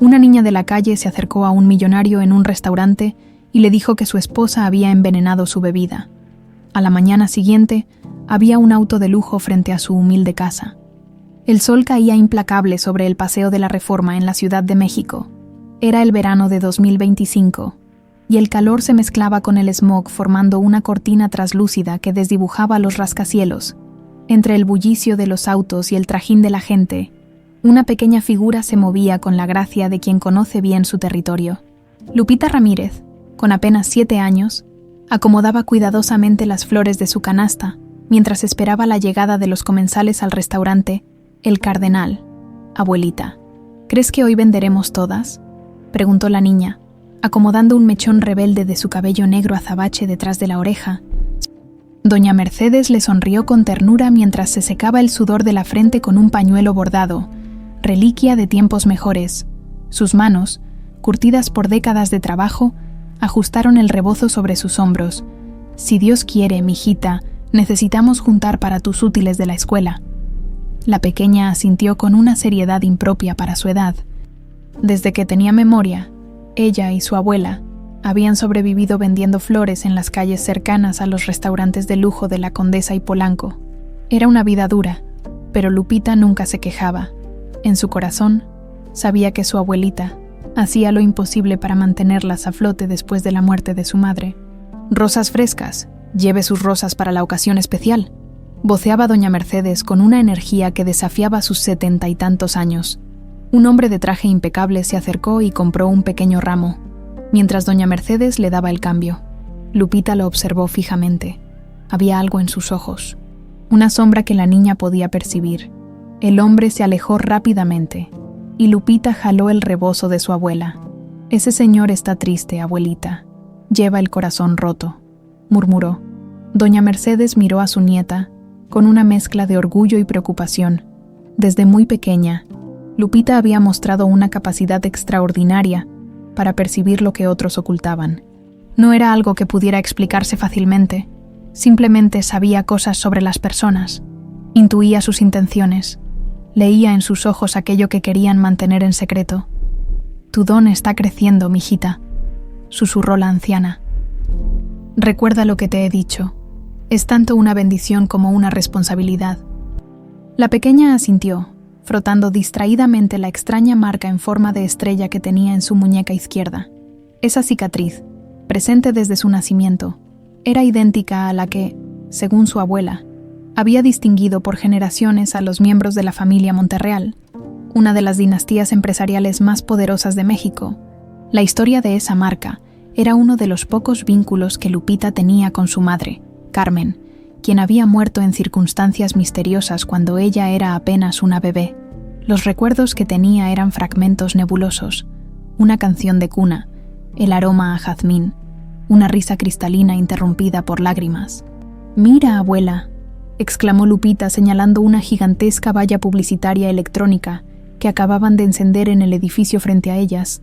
Una niña de la calle se acercó a un millonario en un restaurante y le dijo que su esposa había envenenado su bebida. A la mañana siguiente, había un auto de lujo frente a su humilde casa. El sol caía implacable sobre el Paseo de la Reforma en la Ciudad de México. Era el verano de 2025, y el calor se mezclaba con el smog formando una cortina traslúcida que desdibujaba los rascacielos. Entre el bullicio de los autos y el trajín de la gente, una pequeña figura se movía con la gracia de quien conoce bien su territorio. Lupita Ramírez, con apenas 7 años, acomodaba cuidadosamente las flores de su canasta mientras esperaba la llegada de los comensales al restaurante El Cardenal. Abuelita, ¿crees que hoy venderemos todas?, preguntó la niña, acomodando un mechón rebelde de su cabello negro azabache detrás de la oreja. Doña Mercedes le sonrió con ternura mientras se secaba el sudor de la frente con un pañuelo bordado, reliquia de tiempos mejores. Sus manos, curtidas por décadas de trabajo, ajustaron el rebozo sobre sus hombros. Si Dios quiere, mijita, necesitamos juntar para tus útiles de la escuela. La pequeña asintió con una seriedad impropia para su edad. Desde que tenía memoria, ella y su abuela habían sobrevivido vendiendo flores en las calles cercanas a los restaurantes de lujo de la Condesa y Polanco. Era una vida dura, pero Lupita nunca se quejaba. En su corazón, sabía que su abuelita hacía lo imposible para mantenerlas a flote después de la muerte de su madre. «Rosas frescas, lleve sus rosas para la ocasión especial», voceaba doña Mercedes con una energía que desafiaba sus 70 y tantos años. Un hombre de traje impecable se acercó y compró un pequeño ramo, mientras doña Mercedes le daba el cambio. Lupita lo observó fijamente. Había algo en sus ojos, una sombra que la niña podía percibir. El hombre se alejó rápidamente, y Lupita jaló el rebozo de su abuela. «Ese señor está triste, abuelita. Lleva el corazón roto», murmuró. Doña Mercedes miró a su nieta con una mezcla de orgullo y preocupación. Desde muy pequeña, Lupita había mostrado una capacidad extraordinaria para percibir lo que otros ocultaban. No era algo que pudiera explicarse fácilmente, simplemente sabía cosas sobre las personas, intuía sus intenciones, leía en sus ojos aquello que querían mantener en secreto. «Tu don está creciendo, mijita», susurró la anciana. «Recuerda lo que te he dicho. Es tanto una bendición como una responsabilidad». La pequeña asintió, frotando distraídamente la extraña marca en forma de estrella que tenía en su muñeca izquierda. Esa cicatriz, presente desde su nacimiento, era idéntica a la que, según su abuela, había distinguido por generaciones a los miembros de la familia Monterreal, una de las dinastías empresariales más poderosas de México. La historia de esa marca era uno de los pocos vínculos que Lupita tenía con su madre, Carmen, quien había muerto en circunstancias misteriosas cuando ella era apenas una bebé. Los recuerdos que tenía eran fragmentos nebulosos, una canción de cuna, el aroma a jazmín, una risa cristalina interrumpida por lágrimas. «Mira, abuela», exclamó Lupita señalando una gigantesca valla publicitaria electrónica que acababan de encender en el edificio frente a ellas.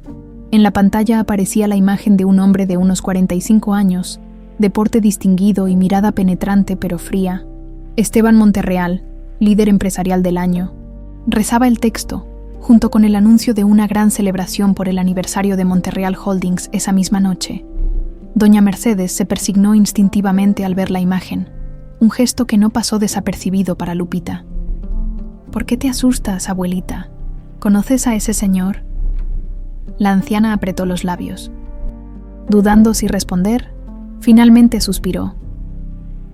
En la pantalla aparecía la imagen de un hombre de unos 45 años, de porte distinguido y mirada penetrante pero fría. Esteban Monterreal, líder empresarial del año. Rezaba el texto, junto con el anuncio de una gran celebración por el aniversario de Monterreal Holdings esa misma noche. Doña Mercedes se persignó instintivamente al ver la imagen, un gesto que no pasó desapercibido para Lupita. «¿Por qué te asustas, abuelita? ¿Conoces a ese señor?». La anciana apretó los labios. Dudando si responder, finalmente suspiró.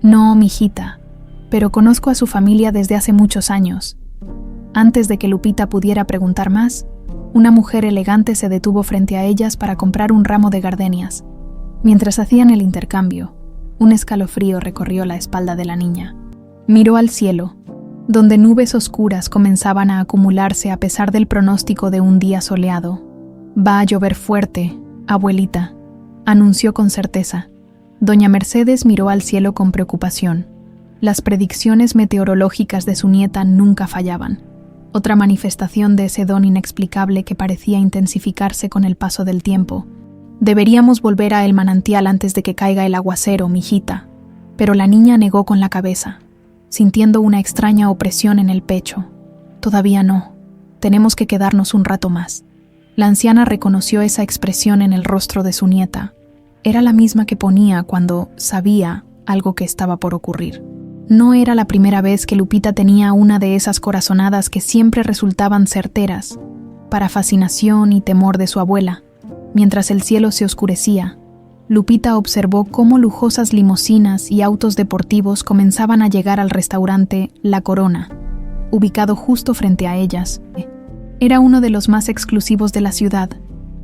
«No, mijita, pero conozco a su familia desde hace muchos años». Antes de que Lupita pudiera preguntar más, una mujer elegante se detuvo frente a ellas para comprar un ramo de gardenias. Mientras hacían el intercambio, un escalofrío recorrió la espalda de la niña. Miró al cielo, donde nubes oscuras comenzaban a acumularse a pesar del pronóstico de un día soleado. «Va a llover fuerte, abuelita», anunció con certeza. Doña Mercedes miró al cielo con preocupación. Las predicciones meteorológicas de su nieta nunca fallaban. Otra manifestación de ese don inexplicable que parecía intensificarse con el paso del tiempo. «Deberíamos volver a el manantial antes de que caiga el aguacero, mijita». Pero la niña negó con la cabeza, sintiendo una extraña opresión en el pecho. «Todavía no. Tenemos que quedarnos un rato más». La anciana reconoció esa expresión en el rostro de su nieta. Era la misma que ponía cuando sabía algo que estaba por ocurrir. No era la primera vez que Lupita tenía una de esas corazonadas que siempre resultaban certeras, para fascinación y temor de su abuela. Mientras el cielo se oscurecía, Lupita observó cómo lujosas limusinas y autos deportivos comenzaban a llegar al restaurante La Corona, ubicado justo frente a ellas. Era uno de los más exclusivos de la ciudad,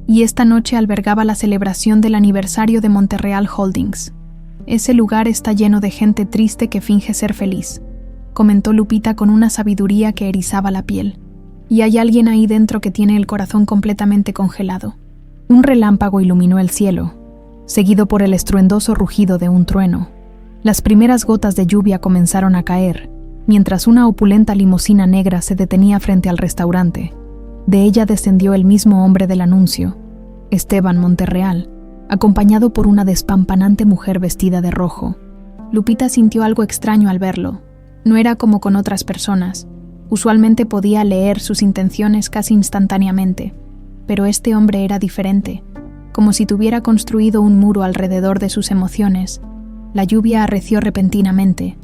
y esta noche albergaba la celebración del aniversario de Monterreal Holdings. Ese lugar está lleno de gente triste que finge ser feliz, comentó Lupita con una sabiduría que erizaba la piel. Y hay alguien ahí dentro que tiene el corazón completamente congelado. Un relámpago iluminó el cielo, seguido por el estruendoso rugido de un trueno. Las primeras gotas de lluvia comenzaron a caer, mientras una opulenta limusina negra se detenía frente al restaurante. De ella descendió el mismo hombre del anuncio, Esteban Monterreal, acompañado por una despampanante mujer vestida de rojo. Lupita sintió algo extraño al verlo. No era como con otras personas. Usualmente podía leer sus intenciones casi instantáneamente, pero este hombre era diferente, como si tuviera construido un muro alrededor de sus emociones. La lluvia arreció repentinamente,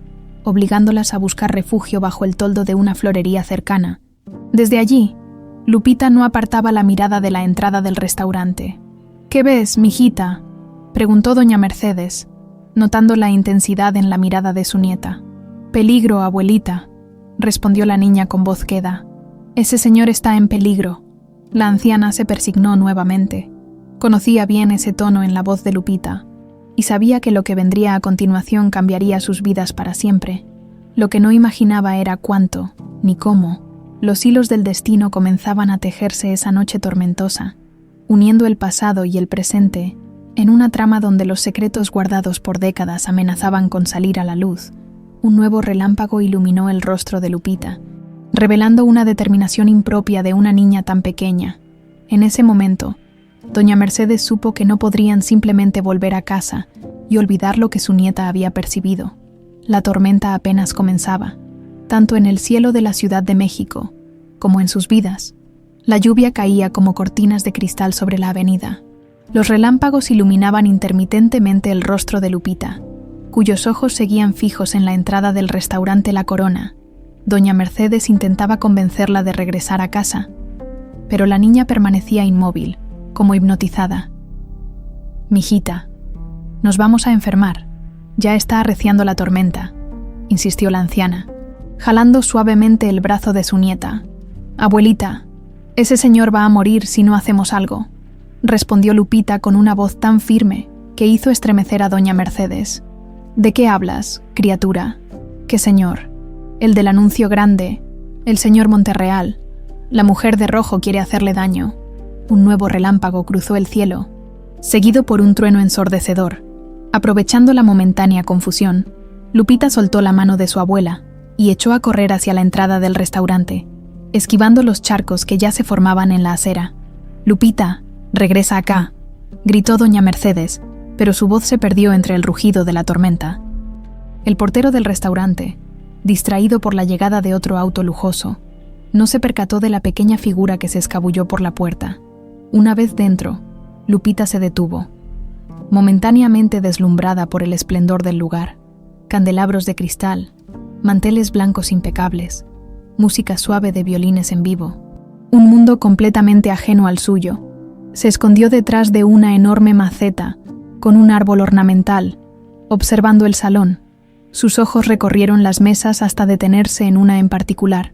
obligándolas a buscar refugio bajo el toldo de una florería cercana. Desde allí, Lupita no apartaba la mirada de la entrada del restaurante. «¿Qué ves, mijita?», preguntó doña Mercedes, notando la intensidad en la mirada de su nieta. «Peligro, abuelita», respondió la niña con voz queda. «Ese señor está en peligro». La anciana se persignó nuevamente. Conocía bien ese tono en la voz de Lupita, y sabía que lo que vendría a continuación cambiaría sus vidas para siempre. Lo que no imaginaba era cuánto, ni cómo, los hilos del destino comenzaban a tejerse esa noche tormentosa, uniendo el pasado y el presente en una trama donde los secretos guardados por décadas amenazaban con salir a la luz. Un nuevo relámpago iluminó el rostro de Lupita, revelando una determinación impropia de una niña tan pequeña. En ese momento, doña Mercedes supo que no podrían simplemente volver a casa y olvidar lo que su nieta había percibido. La tormenta apenas comenzaba, tanto en el cielo de la Ciudad de México como en sus vidas. La lluvia caía como cortinas de cristal sobre la avenida. Los relámpagos iluminaban intermitentemente el rostro de Lupita, cuyos ojos seguían fijos en la entrada del restaurante La Corona. Doña Mercedes intentaba convencerla de regresar a casa, pero la niña permanecía inmóvil, como hipnotizada. «Mijita, nos vamos a enfermar. Ya está arreciando la tormenta», insistió la anciana, jalando suavemente el brazo de su nieta. «Abuelita, ese señor va a morir si no hacemos algo», respondió Lupita con una voz tan firme que hizo estremecer a doña Mercedes. «¿De qué hablas, criatura? ¿Qué señor? El del anuncio grande, el señor Monterreal. La mujer de rojo quiere hacerle daño». Un nuevo relámpago cruzó el cielo, seguido por un trueno ensordecedor. Aprovechando la momentánea confusión, Lupita soltó la mano de su abuela y echó a correr hacia la entrada del restaurante, esquivando los charcos que ya se formaban en la acera. «Lupita, regresa acá», gritó doña Mercedes, pero su voz se perdió entre el rugido de la tormenta. El portero del restaurante, distraído por la llegada de otro auto lujoso, no se percató de la pequeña figura que se escabulló por la puerta. Una vez dentro, Lupita se detuvo, momentáneamente deslumbrada por el esplendor del lugar. Candelabros de cristal, manteles blancos impecables, música suave de violines en vivo. Un mundo completamente ajeno al suyo. Se escondió detrás de una enorme maceta, con un árbol ornamental, observando el salón. Sus ojos recorrieron las mesas hasta detenerse en una en particular.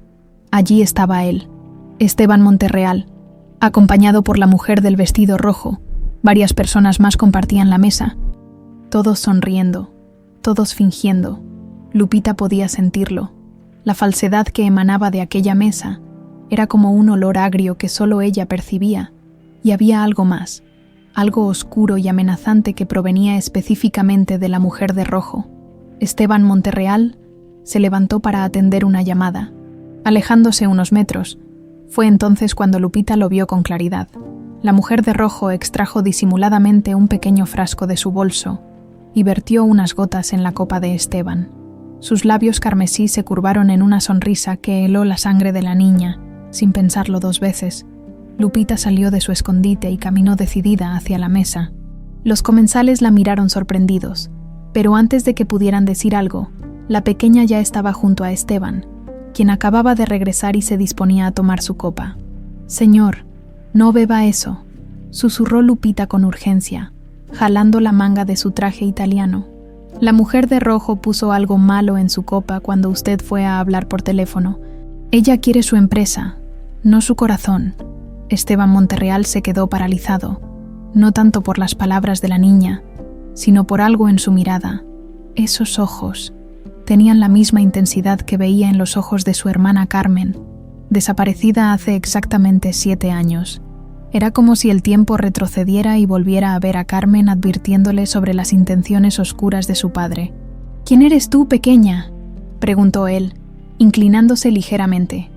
Allí estaba él, Esteban Monterreal, acompañado por la mujer del vestido rojo. Varias personas más compartían la mesa. Todos sonriendo, todos fingiendo. Lupita podía sentirlo. La falsedad que emanaba de aquella mesa era como un olor agrio que solo ella percibía. Y había algo más, algo oscuro y amenazante que provenía específicamente de la mujer de rojo. Esteban Monterreal se levantó para atender una llamada. Alejándose unos metros, fue entonces cuando Lupita lo vio con claridad. La mujer de rojo extrajo disimuladamente un pequeño frasco de su bolso y vertió unas gotas en la copa de Esteban. Sus labios carmesí se curvaron en una sonrisa que heló la sangre de la niña, sin pensarlo dos veces. Lupita salió de su escondite y caminó decidida hacia la mesa. Los comensales la miraron sorprendidos, pero antes de que pudieran decir algo, la pequeña ya estaba junto a Esteban, quien acababa de regresar y se disponía a tomar su copa. «Señor, no beba eso», susurró Lupita con urgencia, jalando la manga de su traje italiano. «La mujer de rojo puso algo malo en su copa cuando usted fue a hablar por teléfono. Ella quiere su empresa, no su corazón». Esteban Monterreal se quedó paralizado, no tanto por las palabras de la niña, sino por algo en su mirada. Esos ojos tenían la misma intensidad que veía en los ojos de su hermana Carmen, desaparecida hace exactamente 7 años. Era como si el tiempo retrocediera y volviera a ver a Carmen advirtiéndole sobre las intenciones oscuras de su padre. «¿Quién eres tú, pequeña?», preguntó él, inclinándose ligeramente.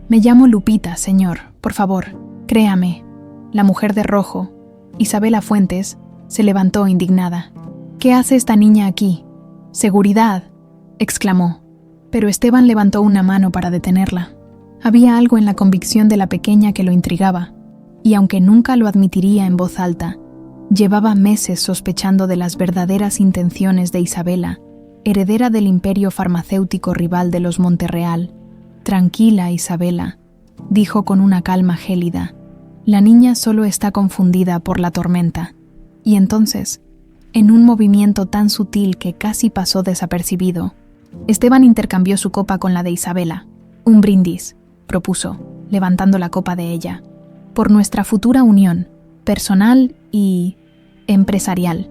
«Me llamo Lupita, señor, por favor, créame». La mujer de rojo, Isabela Fuentes, se levantó indignada. «¿Qué hace esta niña aquí?». «Seguridad», exclamó, pero Esteban levantó una mano para detenerla. Había algo en la convicción de la pequeña que lo intrigaba, y aunque nunca lo admitiría en voz alta, llevaba meses sospechando de las verdaderas intenciones de Isabela, heredera del imperio farmacéutico rival de los Monterreal. «Tranquila, Isabela», dijo con una calma gélida. «La niña solo está confundida por la tormenta». Y entonces, en un movimiento tan sutil que casi pasó desapercibido, Esteban intercambió su copa con la de Isabela. «Un brindis», propuso, levantando la copa de ella. «Por nuestra futura unión, personal y empresarial».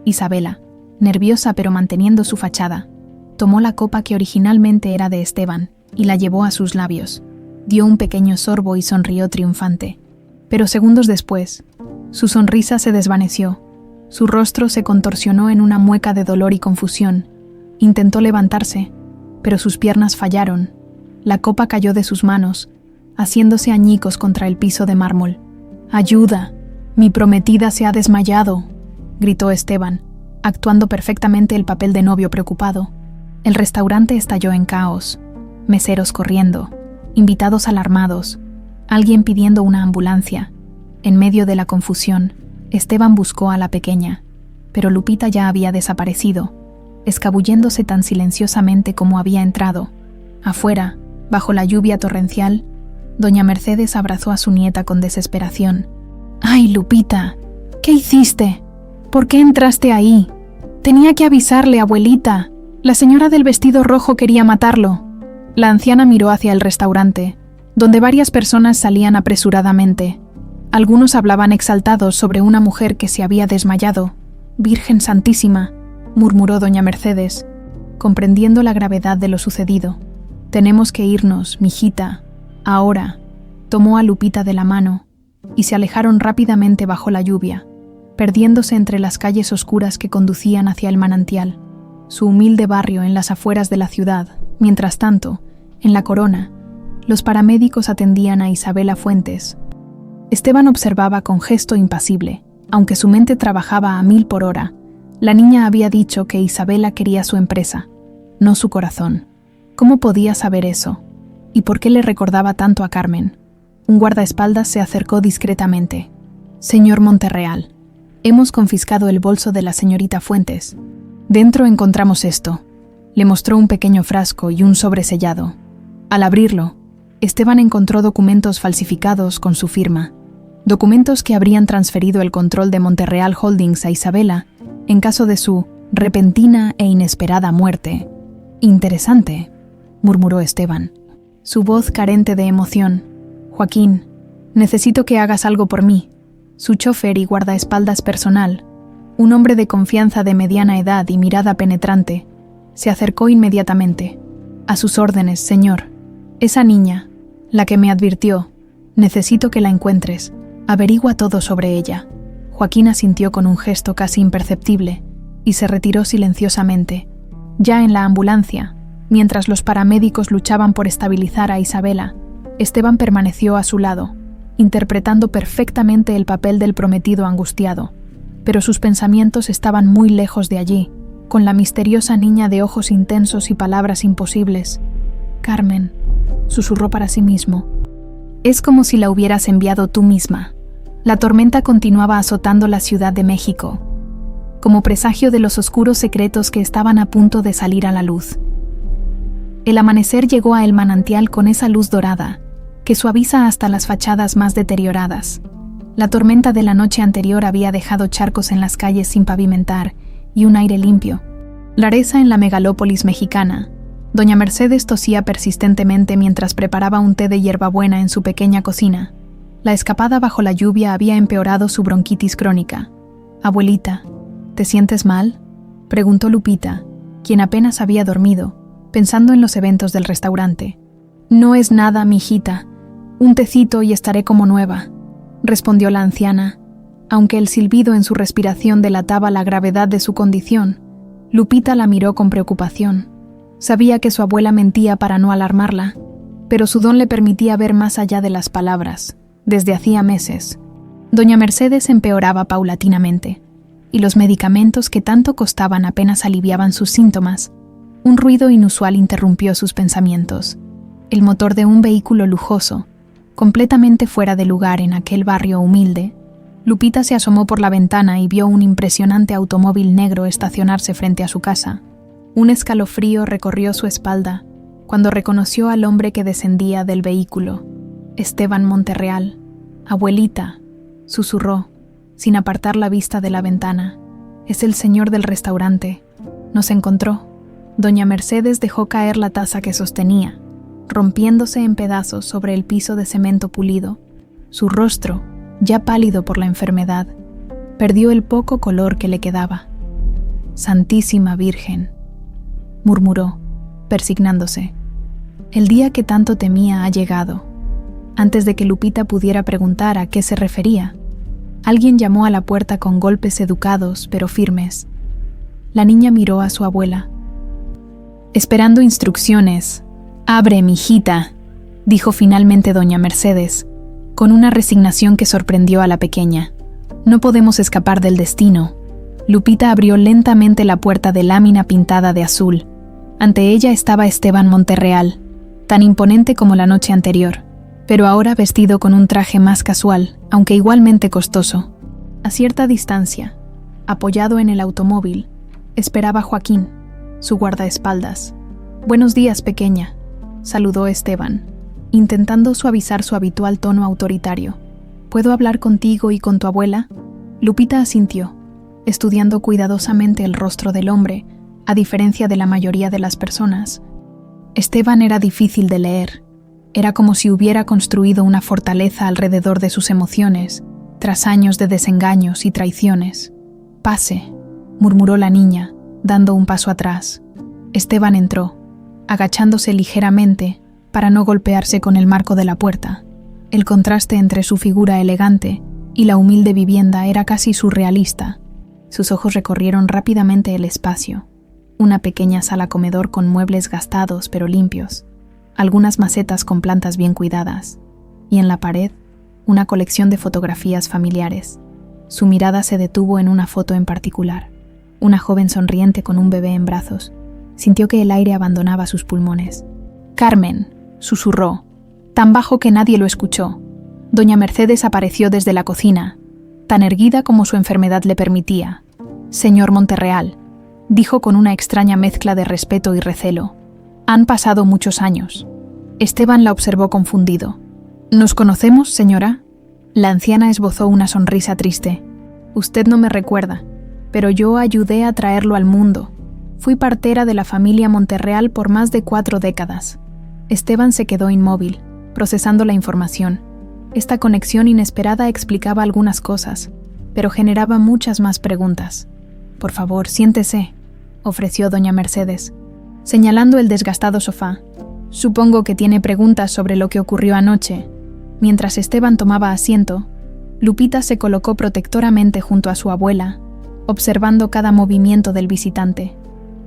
Isabela, nerviosa pero manteniendo su fachada, tomó la copa que originalmente era de Esteban y la llevó a sus labios. Dio un pequeño sorbo y sonrió triunfante. Pero segundos después, su sonrisa se desvaneció. Su rostro se contorsionó en una mueca de dolor y confusión. Intentó levantarse, pero sus piernas fallaron. La copa cayó de sus manos, haciéndose añicos contra el piso de mármol. «¡Ayuda! Mi prometida se ha desmayado», gritó Esteban, actuando perfectamente el papel de novio preocupado. El restaurante estalló en caos. Meseros corriendo, invitados alarmados, alguien pidiendo una ambulancia. En medio de la confusión, Esteban buscó a la pequeña, pero Lupita ya había desaparecido, escabulléndose tan silenciosamente como había entrado. Afuera, bajo la lluvia torrencial, doña Mercedes abrazó a su nieta con desesperación. «¡Ay, Lupita! ¿Qué hiciste? ¿Por qué entraste ahí? Tenía que avisarle, abuelita. La señora del vestido rojo quería matarlo». La anciana miró hacia el restaurante, donde varias personas salían apresuradamente. Algunos hablaban exaltados sobre una mujer que se había desmayado. «Virgen Santísima», murmuró doña Mercedes, comprendiendo la gravedad de lo sucedido. «Tenemos que irnos, mijita, ahora». Tomó a Lupita de la mano y se alejaron rápidamente bajo la lluvia, perdiéndose entre las calles oscuras que conducían hacia el manantial, su humilde barrio en las afueras de la ciudad. Mientras tanto, en la Corona, los paramédicos atendían a Isabela Fuentes. Esteban observaba con gesto impasible, aunque su mente trabajaba a 1000 por hora. La niña había dicho que Isabela quería su empresa, no su corazón. ¿Cómo podía saber eso? ¿Y por qué le recordaba tanto a Carmen? Un guardaespaldas se acercó discretamente. «Señor Monterreal, hemos confiscado el bolso de la señorita Fuentes. Dentro encontramos esto». Le mostró un pequeño frasco y un sobre sellado. Al abrirlo, Esteban encontró documentos falsificados con su firma. Documentos que habrían transferido el control de Monterreal Holdings a Isabela en caso de su repentina e inesperada muerte. «Interesante», murmuró Esteban, su voz carente de emoción. «Joaquín, necesito que hagas algo por mí». Su chofer y guardaespaldas personal, un hombre de confianza de mediana edad y mirada penetrante, se acercó inmediatamente. «A sus órdenes, señor. Esa niña, la que me advirtió, necesito que la encuentres. Averigua todo sobre ella». Joaquín asintió con un gesto casi imperceptible y se retiró silenciosamente. Ya en la ambulancia, mientras los paramédicos luchaban por estabilizar a Isabela, Esteban permaneció a su lado, interpretando perfectamente el papel del prometido angustiado, pero sus pensamientos estaban muy lejos de allí, con la misteriosa niña de ojos intensos y palabras imposibles. «Carmen», susurró para sí mismo. Es como si la hubieras enviado tú misma. La tormenta continuaba azotando la Ciudad de México, como presagio de los oscuros secretos que estaban a punto de salir a la luz. El amanecer llegó a El Manantial con esa luz dorada, que suaviza hasta las fachadas más deterioradas. La tormenta de la noche anterior había dejado charcos en las calles sin pavimentar y un aire limpio. Lareza en la megalópolis mexicana. Doña Mercedes tosía persistentemente mientras preparaba un té de hierbabuena en su pequeña cocina. La escapada bajo la lluvia había empeorado su bronquitis crónica. «Abuelita, ¿te sientes mal?», preguntó Lupita, quien apenas había dormido, pensando en los eventos del restaurante. «No es nada, mijita. Un tecito y estaré como nueva», respondió la anciana. Aunque el silbido en su respiración delataba la gravedad de su condición, Lupita la miró con preocupación. Sabía que su abuela mentía para no alarmarla, pero su don le permitía ver más allá de las palabras. Desde hacía meses, doña Mercedes empeoraba paulatinamente, y los medicamentos que tanto costaban apenas aliviaban sus síntomas. Un ruido inusual interrumpió sus pensamientos. El motor de un vehículo lujoso, completamente fuera de lugar en aquel barrio humilde. Lupita se asomó por la ventana y vio un impresionante automóvil negro estacionarse frente a su casa. Un escalofrío recorrió su espalda cuando reconoció al hombre que descendía del vehículo. «Esteban Monterreal». «Abuelita», susurró, sin apartar la vista de la ventana. «Es el señor del restaurante. Nos encontró». Doña Mercedes dejó caer la taza que sostenía, rompiéndose en pedazos sobre el piso de cemento pulido. Su rostro, ya pálido por la enfermedad, perdió el poco color que le quedaba. «Santísima Virgen», murmuró, persignándose. «El día que tanto temía ha llegado». Antes de que Lupita pudiera preguntar a qué se refería, alguien llamó a la puerta con golpes educados pero firmes. La niña miró a su abuela. «Esperando instrucciones». «Abre, mijita», dijo finalmente doña Mercedes, con una resignación que sorprendió a la pequeña. «No podemos escapar del destino». Lupita abrió lentamente la puerta de lámina pintada de azul. Ante ella estaba Esteban Monterreal, tan imponente como la noche anterior, pero ahora vestido con un traje más casual, aunque igualmente costoso. A cierta distancia, apoyado en el automóvil, esperaba Joaquín, su guardaespaldas. «Buenos días, pequeña», saludó Esteban, intentando suavizar su habitual tono autoritario. «¿Puedo hablar contigo y con tu abuela?». Lupita asintió, estudiando cuidadosamente el rostro del hombre, a diferencia de la mayoría de las personas. Esteban era difícil de leer. Era como si hubiera construido una fortaleza alrededor de sus emociones, tras años de desengaños y traiciones. «Pase», murmuró la niña, dando un paso atrás. Esteban entró, agachándose ligeramente para no golpearse con el marco de la puerta. El contraste entre su figura elegante y la humilde vivienda era casi surrealista. Sus ojos recorrieron rápidamente el espacio. Una pequeña sala comedor con muebles gastados pero limpios, algunas macetas con plantas bien cuidadas, y en la pared, una colección de fotografías familiares. Su mirada se detuvo en una foto en particular, una joven sonriente con un bebé en brazos. Sintió que el aire abandonaba sus pulmones. «Carmen», susurró, tan bajo que nadie lo escuchó. Doña Mercedes apareció desde la cocina, tan erguida como su enfermedad le permitía. «Señor Monterreal», dijo con una extraña mezcla de respeto y recelo. «Han pasado muchos años». Esteban la observó confundido. «¿Nos conocemos, señora?». La anciana esbozó una sonrisa triste. «Usted no me recuerda, pero yo ayudé a traerlo al mundo. Fui partera de la familia Monterreal por más de 4 décadas». Esteban se quedó inmóvil, procesando la información. Esta conexión inesperada explicaba algunas cosas, pero generaba muchas más preguntas. «Por favor, siéntese», ofreció doña Mercedes, señalando el desgastado sofá. «Supongo que tiene preguntas sobre lo que ocurrió anoche». Mientras Esteban tomaba asiento, Lupita se colocó protectoramente junto a su abuela, observando cada movimiento del visitante.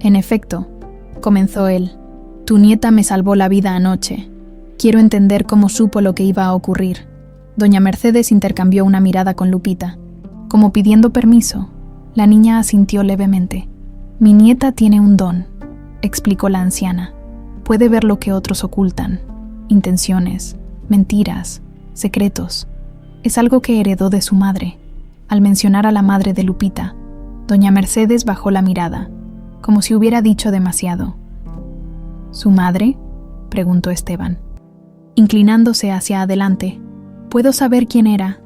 «En efecto», comenzó él, «tu nieta me salvó la vida anoche. Quiero entender cómo supo lo que iba a ocurrir». Doña Mercedes intercambió una mirada con Lupita. Como pidiendo permiso, la niña asintió levemente. «Mi nieta tiene un don», explicó la anciana. «Puede ver lo que otros ocultan. Intenciones, mentiras, secretos. Es algo que heredó de su madre. Al mencionar a la madre de Lupita, doña Mercedes bajó la mirada, como si hubiera dicho demasiado. ¿Su madre?, preguntó Esteban. Inclinándose hacia adelante, ¿puedo saber quién era?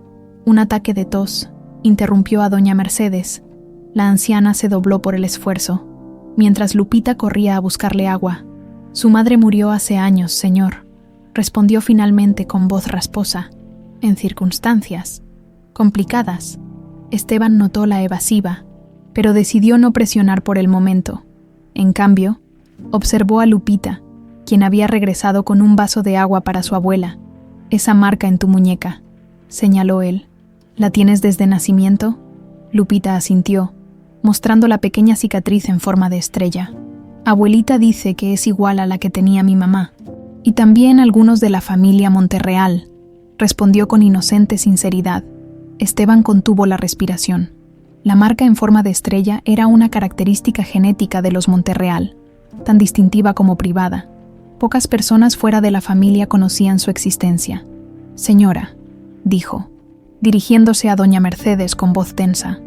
Un ataque de tos interrumpió a doña Mercedes. La anciana se dobló por el esfuerzo, mientras Lupita corría a buscarle agua. Su madre murió hace años, señor, respondió finalmente con voz rasposa. En circunstancias complicadas. Esteban notó la evasiva, pero decidió no presionar por el momento. En cambio, observó a Lupita, quien había regresado con un vaso de agua para su abuela. Esa marca en tu muñeca, señaló él. ¿La tienes desde nacimiento? Lupita asintió, mostrando la pequeña cicatriz en forma de estrella. Abuelita dice que es igual a la que tenía mi mamá, y también algunos de la familia Monterreal, respondió con inocente sinceridad. Esteban contuvo la respiración. La marca en forma de estrella era una característica genética de los Monterreal, tan distintiva como privada. Pocas personas fuera de la familia conocían su existencia. Señora, dijo, dirigiéndose a doña Mercedes con voz tensa,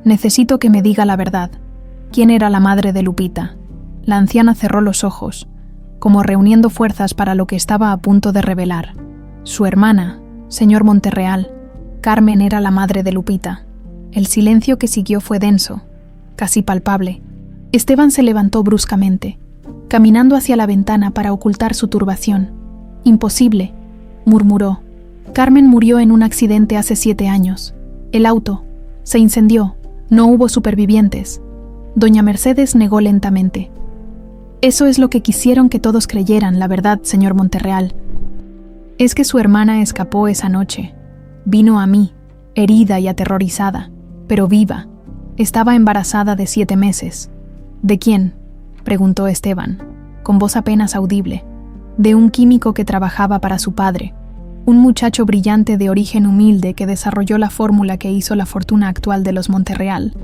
necesito que me diga la verdad. ¿Quién era la madre de Lupita? La anciana cerró los ojos, como reuniendo fuerzas para lo que estaba a punto de revelar. Su hermana, señor Monterreal, Carmen, era la madre de Lupita. El silencio que siguió fue denso, casi palpable. Esteban se levantó bruscamente, caminando hacia la ventana para ocultar su turbación. Imposible, murmuró. Carmen murió en un accidente hace 7 años. El auto se incendió. No hubo supervivientes. Doña Mercedes negó lentamente. Eso es lo que quisieron que todos creyeran, la verdad, señor Monterreal. Es que su hermana escapó esa noche. Vino a mí, herida y aterrorizada, pero viva. Estaba embarazada de 7 meses. ¿De quién?, preguntó Esteban, con voz apenas audible. De un químico que trabajaba para su padre, un muchacho brillante de origen humilde que desarrolló la fórmula que hizo la fortuna actual de los Monterreal.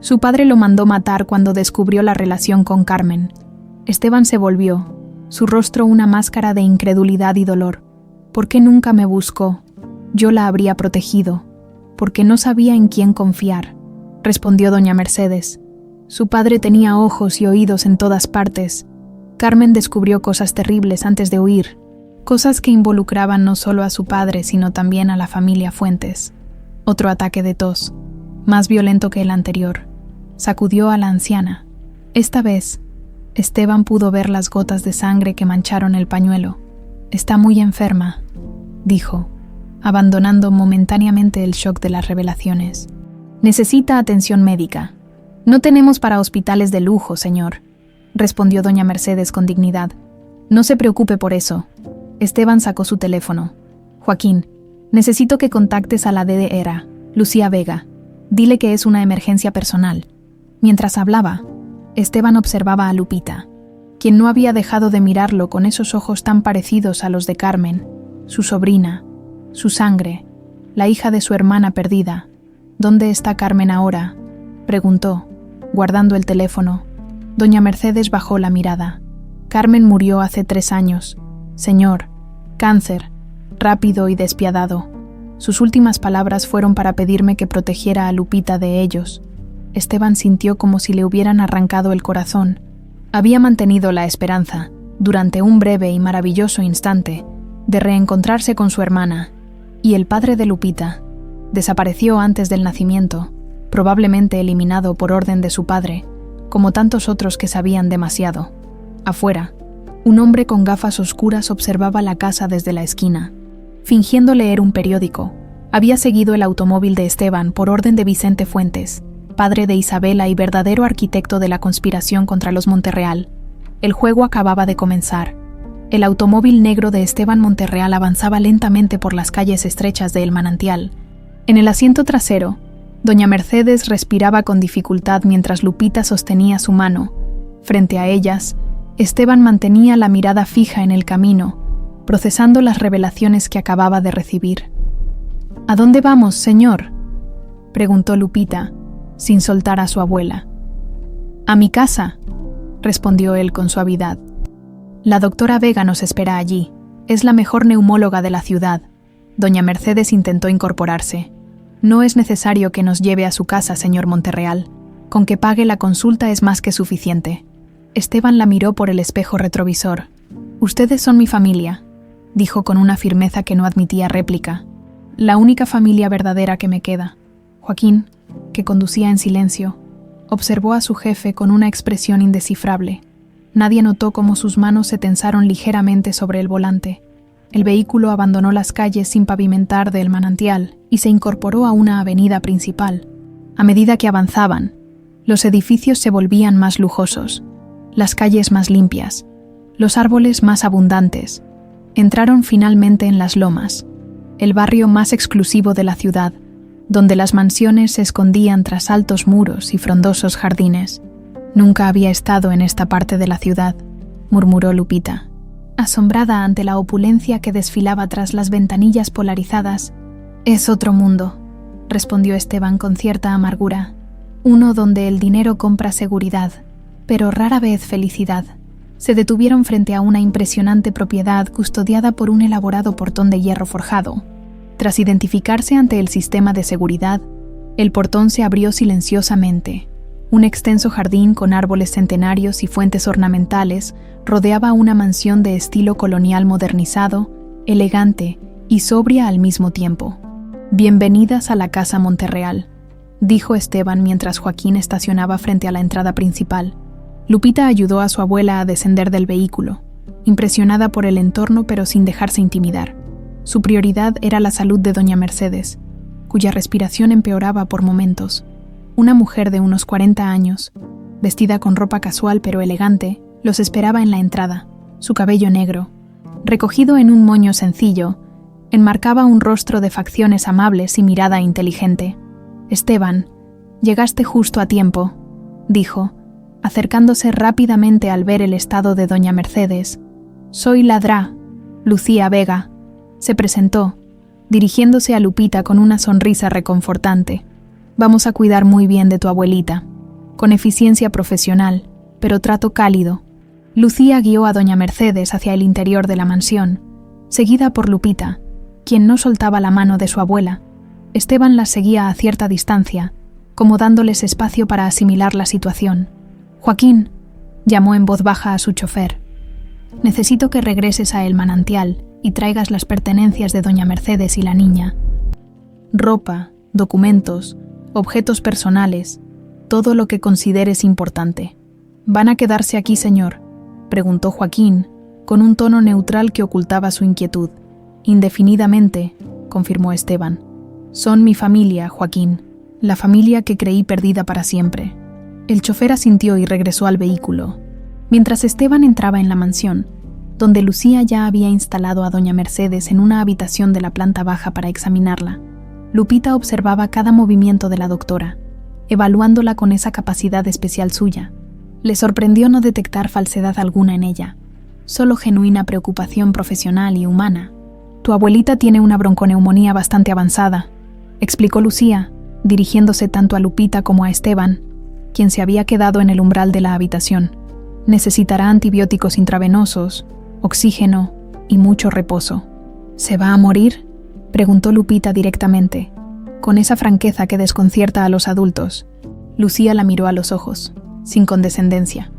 Su padre lo mandó matar cuando descubrió la relación con Carmen. Esteban se volvió, su rostro una máscara de incredulidad y dolor. ¿Por qué nunca me buscó? Yo la habría protegido, porque no sabía en quién confiar, respondió doña Mercedes. Su padre tenía ojos y oídos en todas partes. Carmen descubrió cosas terribles antes de huir, cosas que involucraban no solo a su padre, sino también a la familia Fuentes. Otro ataque de tos, más violento que el anterior, sacudió a la anciana. Esta vez, Esteban pudo ver las gotas de sangre que mancharon el pañuelo. Está muy enferma, dijo, abandonando momentáneamente el shock de las revelaciones. Necesita atención médica. No tenemos para hospitales de lujo, señor, respondió doña Mercedes con dignidad. No se preocupe por eso. Esteban sacó su teléfono. Joaquín, necesito que contactes a la DDR, Lucía Vega. Dile que es una emergencia personal. Mientras hablaba, Esteban observaba a Lupita, quien no había dejado de mirarlo con esos ojos tan parecidos a los de Carmen, su sobrina, su sangre, la hija de su hermana perdida. ¿Dónde está Carmen ahora?, preguntó, guardando el teléfono. Doña Mercedes bajó la mirada. Carmen murió hace 3 años. Señor, cáncer, rápido y despiadado. Sus últimas palabras fueron para pedirme que protegiera a Lupita de ellos. Esteban sintió como si le hubieran arrancado el corazón. Había mantenido la esperanza, durante un breve y maravilloso instante, de reencontrarse con su hermana, y el padre de Lupita desapareció antes del nacimiento, probablemente eliminado por orden de su padre, como tantos otros que sabían demasiado. Afuera, un hombre con gafas oscuras observaba la casa desde la esquina. Fingiendo leer un periódico, había seguido el automóvil de Esteban por orden de Vicente Fuentes, padre de Isabela y verdadero arquitecto de la conspiración contra los Monterreal. El juego acababa de comenzar. El automóvil negro de Esteban Monterreal avanzaba lentamente por las calles estrechas de El Manantial. En el asiento trasero, doña Mercedes respiraba con dificultad mientras Lupita sostenía su mano. Frente a ellas, Esteban mantenía la mirada fija en el camino, procesando las revelaciones que acababa de recibir. ¿A dónde vamos, señor?, preguntó Lupita, sin soltar a su abuela. A mi casa, respondió él con suavidad. La doctora Vega nos espera allí. Es la mejor neumóloga de la ciudad. Doña Mercedes intentó incorporarse. No es necesario que nos lleve a su casa, señor Monterreal. Con que pague la consulta es más que suficiente. Esteban la miró por el espejo retrovisor. Ustedes son mi familia, dijo con una firmeza que no admitía réplica. La única familia verdadera que me queda. Joaquín, que conducía en silencio, observó a su jefe con una expresión indescifrable. Nadie notó cómo sus manos se tensaron ligeramente sobre el volante. El vehículo abandonó las calles sin pavimentar del manantial y se incorporó a una avenida principal. A medida que avanzaban, los edificios se volvían más lujosos, las calles más limpias, los árboles más abundantes. Entraron finalmente en Las Lomas, el barrio más exclusivo de la ciudad, donde las mansiones se escondían tras altos muros y frondosos jardines. Nunca había estado en esta parte de la ciudad, murmuró Lupita, asombrada ante la opulencia que desfilaba tras las ventanillas polarizadas. Es otro mundo, respondió Esteban con cierta amargura. Uno donde el dinero compra seguridad, pero rara vez felicidad. Se detuvieron frente a una impresionante propiedad custodiada por un elaborado portón de hierro forjado. Tras identificarse ante el sistema de seguridad, el portón se abrió silenciosamente. Un extenso jardín con árboles centenarios y fuentes ornamentales rodeaba una mansión de estilo colonial modernizado, elegante y sobria al mismo tiempo. «Bienvenidas a la Casa Monterreal», dijo Esteban mientras Joaquín estacionaba frente a la entrada principal. Lupita ayudó a su abuela a descender del vehículo, impresionada por el entorno pero sin dejarse intimidar. Su prioridad era la salud de doña Mercedes, cuya respiración empeoraba por momentos. Una mujer de unos 40 años, vestida con ropa casual pero elegante, los esperaba en la entrada. Su cabello negro, recogido en un moño sencillo, enmarcaba un rostro de facciones amables y mirada inteligente. «Esteban, llegaste justo a tiempo», dijo, acercándose rápidamente al ver el estado de doña Mercedes. «Soy Ladrá, Lucía Vega», se presentó, dirigiéndose a Lupita con una sonrisa reconfortante. «Vamos a cuidar muy bien de tu abuelita, con eficiencia profesional, pero trato cálido». Lucía guió a doña Mercedes hacia el interior de la mansión, seguida por Lupita, quien no soltaba la mano de su abuela. Esteban las seguía a cierta distancia, como dándoles espacio para asimilar la situación. «Joaquín», llamó en voz baja a su chofer, «necesito que regreses a El Manantial y traigas las pertenencias de doña Mercedes y la niña. Ropa, documentos, objetos personales, todo lo que consideres importante». «¿Van a quedarse aquí, señor?», preguntó Joaquín, con un tono neutral que ocultaba su inquietud. «Indefinidamente», confirmó Esteban. «Son mi familia, Joaquín, la familia que creí perdida para siempre». El chofer asintió y regresó al vehículo. Mientras Esteban entraba en la mansión, donde Lucía ya había instalado a doña Mercedes en una habitación de la planta baja para examinarla, Lupita observaba cada movimiento de la doctora, evaluándola con esa capacidad especial suya. Le sorprendió no detectar falsedad alguna en ella, solo genuina preocupación profesional y humana. «Tu abuelita tiene una bronconeumonía bastante avanzada», explicó Lucía, dirigiéndose tanto a Lupita como a Esteban, quien se había quedado en el umbral de la habitación. «Necesitará antibióticos intravenosos, oxígeno y mucho reposo». «¿Se va a morir?», preguntó Lupita directamente, con esa franqueza que desconcierta a los adultos. Lucía la miró a los ojos, sin condescendencia.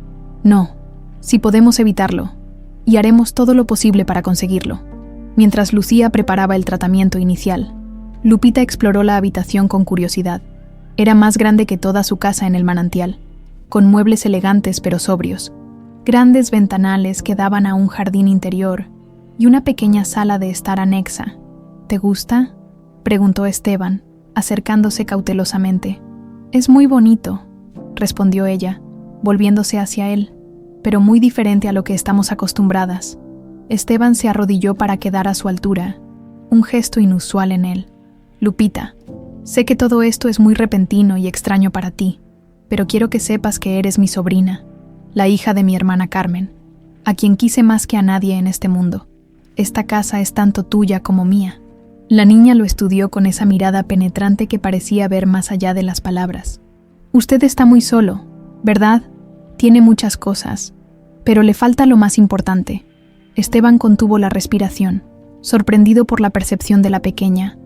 «No, si podemos evitarlo, y haremos todo lo posible para conseguirlo». Mientras Lucía preparaba el tratamiento inicial, Lupita exploró la habitación con curiosidad. Era más grande que toda su casa en El Manantial, con muebles elegantes pero sobrios, grandes ventanales que daban a un jardín interior y una pequeña sala de estar anexa. «¿Te gusta?», preguntó Esteban, acercándose cautelosamente. «Es muy bonito», respondió ella, volviéndose hacia él, «pero muy diferente a lo que estamos acostumbradas». Esteban se arrodilló para quedar a su altura, un gesto inusual en él. «Lupita, sé que todo esto es muy repentino y extraño para ti, pero quiero que sepas que eres mi sobrina, la hija de mi hermana Carmen, a quien quise más que a nadie en este mundo. Esta casa es tanto tuya como mía». La niña lo estudió con esa mirada penetrante que parecía ver más allá de las palabras. «Usted está muy solo, ¿verdad? Tiene muchas cosas, pero le falta lo más importante». Esteban contuvo la respiración. sorprendido por la percepción de la pequeña.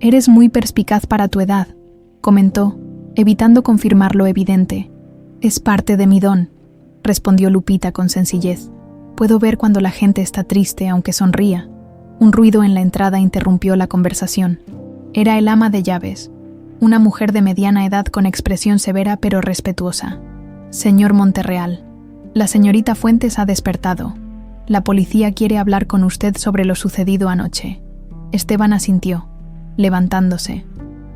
«Eres muy perspicaz para tu edad», comentó, evitando confirmar lo evidente. «Es parte de mi don», respondió Lupita con sencillez. «Puedo ver cuando la gente está triste, aunque sonría». Un ruido en la entrada interrumpió la conversación. Era el ama de llaves, una mujer de mediana edad con expresión severa pero respetuosa. «Señor Monterreal, la señorita Fuentes ha despertado. La policía quiere hablar con usted sobre lo sucedido anoche». Esteban asintió, levantándose.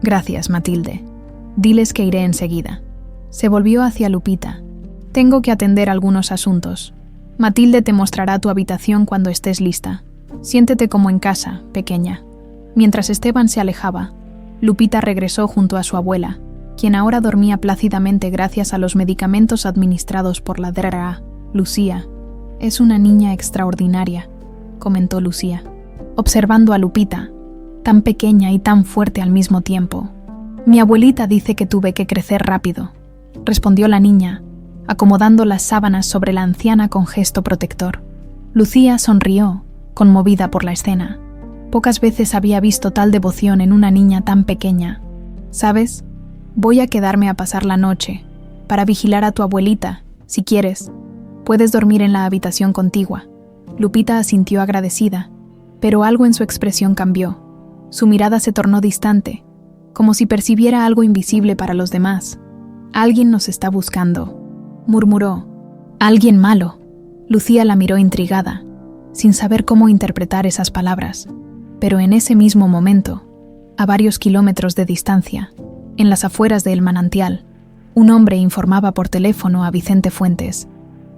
«Gracias, Matilde. Diles que iré enseguida». Se volvió hacia Lupita. «Tengo que atender algunos asuntos. Matilde te mostrará tu habitación cuando estés lista. Siéntete como en casa, pequeña». Mientras Esteban se alejaba, Lupita regresó junto a su abuela, quien ahora dormía plácidamente gracias a los medicamentos administrados por la Dra. Lucía. «Es una niña extraordinaria», comentó Lucía, observando a Lupita, tan pequeña y tan fuerte al mismo tiempo. «Mi abuelita dice que tuve que crecer rápido», respondió la niña, acomodando las sábanas sobre la anciana con gesto protector. Lucía sonrió, conmovida por la escena. Pocas veces había visto tal devoción en una niña tan pequeña. «¿Sabes? Voy a quedarme a pasar la noche, para vigilar a tu abuelita, si quieres. Puedes dormir en la habitación contigua». Lupita asintió agradecida, pero algo en su expresión cambió. Su mirada se tornó distante, como si percibiera algo invisible para los demás. «Alguien nos está buscando», murmuró. «¿Alguien malo?». Lucía la miró intrigada, sin saber cómo interpretar esas palabras. Pero en ese mismo momento, a varios kilómetros de distancia, en las afueras de El Manantial, un hombre informaba por teléfono a Vicente Fuentes.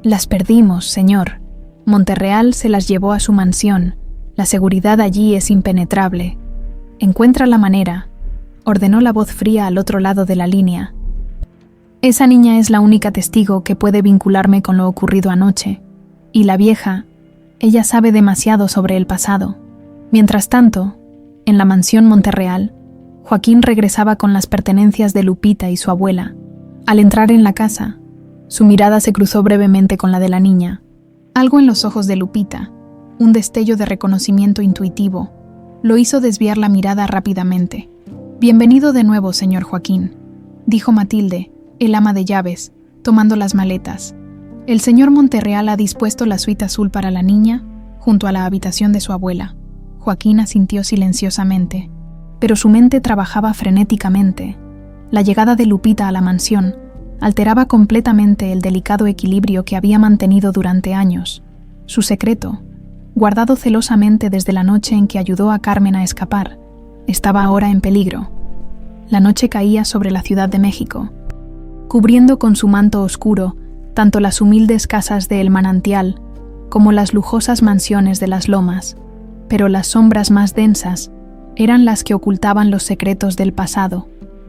«Las perdimos, señor. Monterreal se las llevó a su mansión. La seguridad allí es impenetrable. Encuentra la manera», ordenó la voz fría al otro lado de la línea. «Esa niña es la única testigo que puede vincularme con lo ocurrido anoche. Y la vieja, ella sabe demasiado sobre el pasado». Mientras tanto, en la mansión Monterreal, Joaquín regresaba con las pertenencias de Lupita y su abuela. Al entrar en la casa, su mirada se cruzó brevemente con la de la niña. Algo en los ojos de Lupita, un destello de reconocimiento intuitivo, lo hizo desviar la mirada rápidamente. «Bienvenido de nuevo, señor Joaquín», dijo Matilde, el ama de llaves, tomando las maletas. «El señor Monterreal ha dispuesto la suite azul para la niña, junto a la habitación de su abuela». Joaquín asintió silenciosamente, pero su mente trabajaba frenéticamente. La llegada de Lupita a la mansión alteraba completamente el delicado equilibrio que había mantenido durante años. Su secreto, guardado celosamente desde la noche en que ayudó a Carmen a escapar, estaba ahora en peligro. La noche caía sobre la Ciudad de México, cubriendo con su manto oscuro tanto las humildes casas de El Manantial como las lujosas mansiones de las Lomas. Pero las sombras más densas eran las que ocultaban los secretos del pasado,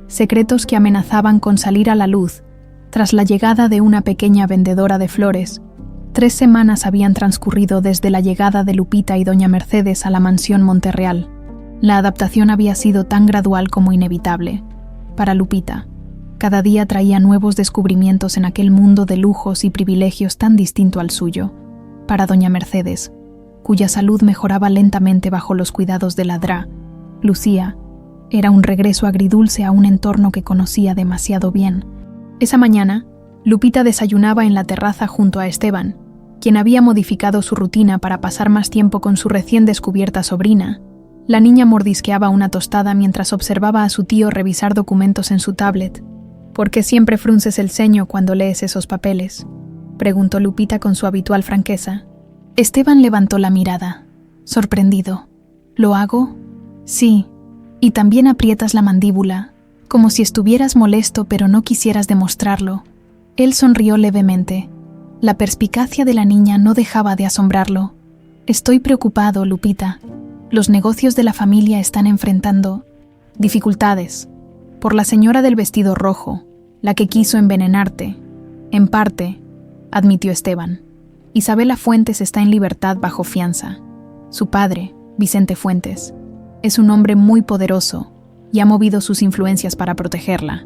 secretos que amenazaban con salir a la luz tras la llegada de una pequeña vendedora de flores. 3 semanas habían transcurrido desde la llegada de Lupita y doña Mercedes a la mansión Monterreal. La adaptación había sido tan gradual como inevitable. Para Lupita, cada día traía nuevos descubrimientos en aquel mundo de lujos y privilegios tan distinto al suyo. Para doña Mercedes, cuya salud mejoraba lentamente bajo los cuidados de la Dra. Lucía, era un regreso agridulce a un entorno que conocía demasiado bien. Esa mañana, Lupita desayunaba en la terraza junto a Esteban, quien había modificado su rutina para pasar más tiempo con su recién descubierta sobrina. La niña mordisqueaba una tostada mientras observaba a su tío revisar documentos en su tablet. «¿Por qué siempre frunces el ceño cuando lees esos papeles?», preguntó Lupita con su habitual franqueza. Esteban levantó la mirada, sorprendido. «¿Lo hago?». «Sí, y también aprietas la mandíbula, como si estuvieras molesto pero no quisieras demostrarlo». Él sonrió levemente. La perspicacia de la niña no dejaba de asombrarlo. «Estoy preocupado, Lupita. Los negocios de la familia están enfrentando dificultades. Por la señora del vestido rojo, la que quiso envenenarte. En parte», admitió Esteban. «Isabela Fuentes está en libertad bajo fianza. Su padre, Vicente Fuentes, es un hombre muy poderoso y ha movido sus influencias para protegerla».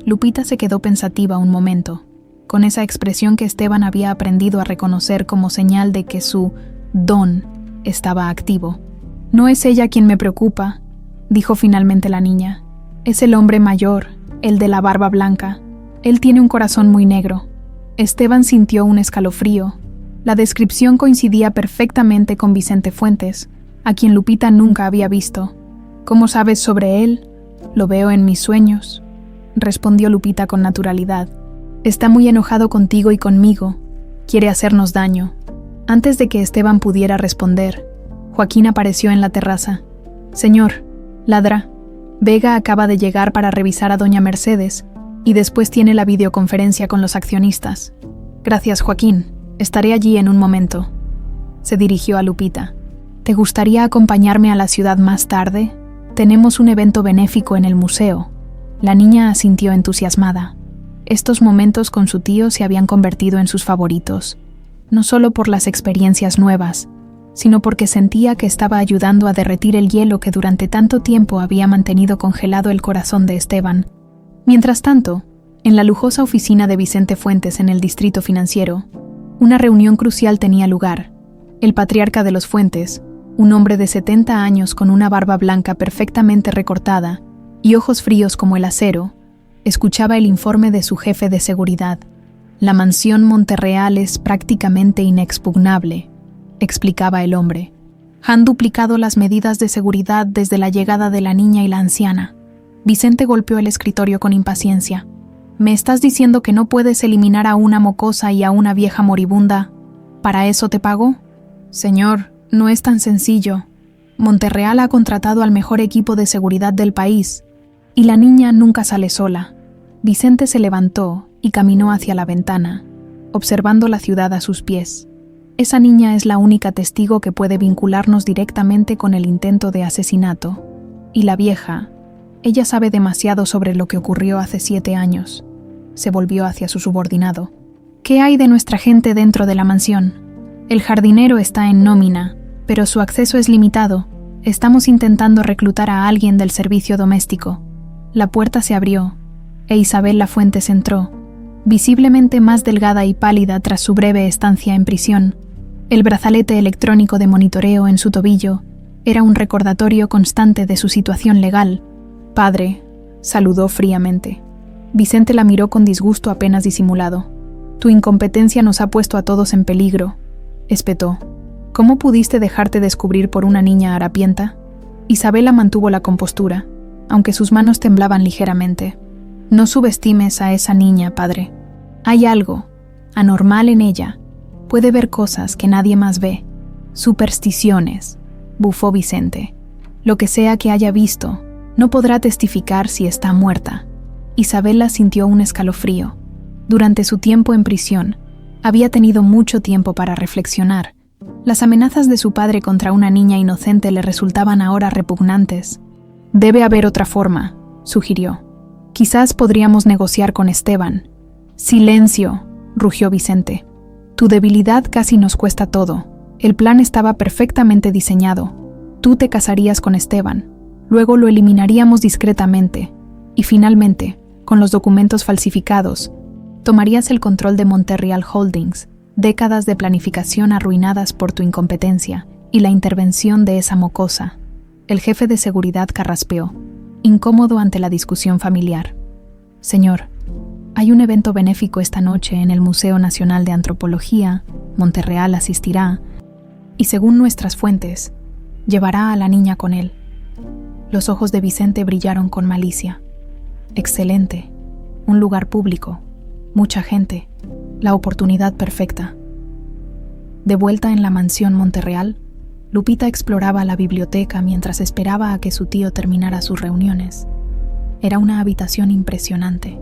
Lupita se quedó pensativa un momento, con esa expresión que Esteban había aprendido a reconocer como señal de que su don estaba activo. No es ella quien me preocupa, dijo finalmente la niña. Es el hombre mayor, el de la barba blanca. Él tiene un corazón muy negro. Esteban sintió un escalofrío. La descripción coincidía perfectamente con Vicente Fuentes, a quien Lupita nunca había visto. ¿Cómo sabes sobre él? Lo veo en mis sueños, respondió Lupita con naturalidad. Está muy enojado contigo y conmigo. Quiere hacernos daño. Antes de que Esteban pudiera responder, Joaquín apareció en la terraza. Señor, ladra. Vega acaba de llegar para revisar a doña Mercedes y después tiene la videoconferencia con los accionistas. Gracias, Joaquín. Estaré allí en un momento. Se dirigió a Lupita. ¿Te gustaría acompañarme a la ciudad más tarde? Tenemos un evento benéfico en el museo. La niña asintió entusiasmada. Estos momentos con su tío se habían convertido en sus favoritos, no solo por las experiencias nuevas, sino porque sentía que estaba ayudando a derretir el hielo que durante tanto tiempo había mantenido congelado el corazón de Esteban. Mientras tanto, en la lujosa oficina de Vicente Fuentes en el distrito financiero, una reunión crucial tenía lugar. El patriarca de los Fuentes, un hombre de 70 años con una barba blanca perfectamente recortada y ojos fríos como el acero, escuchaba el informe de su jefe de seguridad. La mansión Monterreal es prácticamente inexpugnable, explicaba el hombre. Han duplicado las medidas de seguridad desde la llegada de la niña y la anciana. Vicente golpeó el escritorio con impaciencia. ¿Me estás diciendo que no puedes eliminar a una mocosa y a una vieja moribunda? ¿Para eso te pago? Señor, no es tan sencillo. Monterreal ha contratado al mejor equipo de seguridad del país, y la niña nunca sale sola. Vicente se levantó y caminó hacia la ventana, observando la ciudad a sus pies. Esa niña es la única testigo que puede vincularnos directamente con el intento de asesinato. Y la vieja, ella sabe demasiado sobre lo que ocurrió hace 7 años. Se volvió hacia su subordinado. ¿Qué hay de nuestra gente dentro de la mansión? El jardinero está en nómina, pero su acceso es limitado. Estamos intentando reclutar a alguien del servicio doméstico. La puerta se abrió, e Isabel Lafuentes entró, visiblemente más delgada y pálida tras su breve estancia en prisión. El brazalete electrónico de monitoreo en su tobillo era un recordatorio constante de su situación legal. «Padre», saludó fríamente. Vicente la miró con disgusto apenas disimulado. «Tu incompetencia nos ha puesto a todos en peligro», espetó. «¿Cómo pudiste dejarte descubrir por una niña harapienta?» Isabela mantuvo la compostura, aunque sus manos temblaban ligeramente. «No subestimes a esa niña, padre. Hay algo anormal en ella. Puede ver cosas que nadie más ve. Supersticiones», bufó Vicente. «Lo que sea que haya visto, no podrá testificar si está muerta». Isabela sintió un escalofrío. Durante su tiempo en prisión, había tenido mucho tiempo para reflexionar. Las amenazas de su padre contra una niña inocente le resultaban ahora repugnantes. «Debe haber otra forma», sugirió. «Quizás podríamos negociar con Esteban». «Silencio», rugió Vicente. «Tu debilidad casi nos cuesta todo. El plan estaba perfectamente diseñado. Tú te casarías con Esteban. Luego lo eliminaríamos discretamente. Y finalmente, con los documentos falsificados, tomarías el control de Monterreal Holdings, décadas de planificación arruinadas por tu incompetencia y la intervención de esa mocosa». El jefe de seguridad carraspeó, incómodo ante la discusión familiar. «Señor, hay un evento benéfico esta noche en el Museo Nacional de Antropología. Monterreal asistirá, y según nuestras fuentes, llevará a la niña con él». Los ojos de Vicente brillaron con malicia. «Excelente. Un lugar público. Mucha gente. La oportunidad perfecta». De vuelta en la mansión Monterreal, Lupita exploraba la biblioteca mientras esperaba a que su tío terminara sus reuniones. Era una habitación impresionante,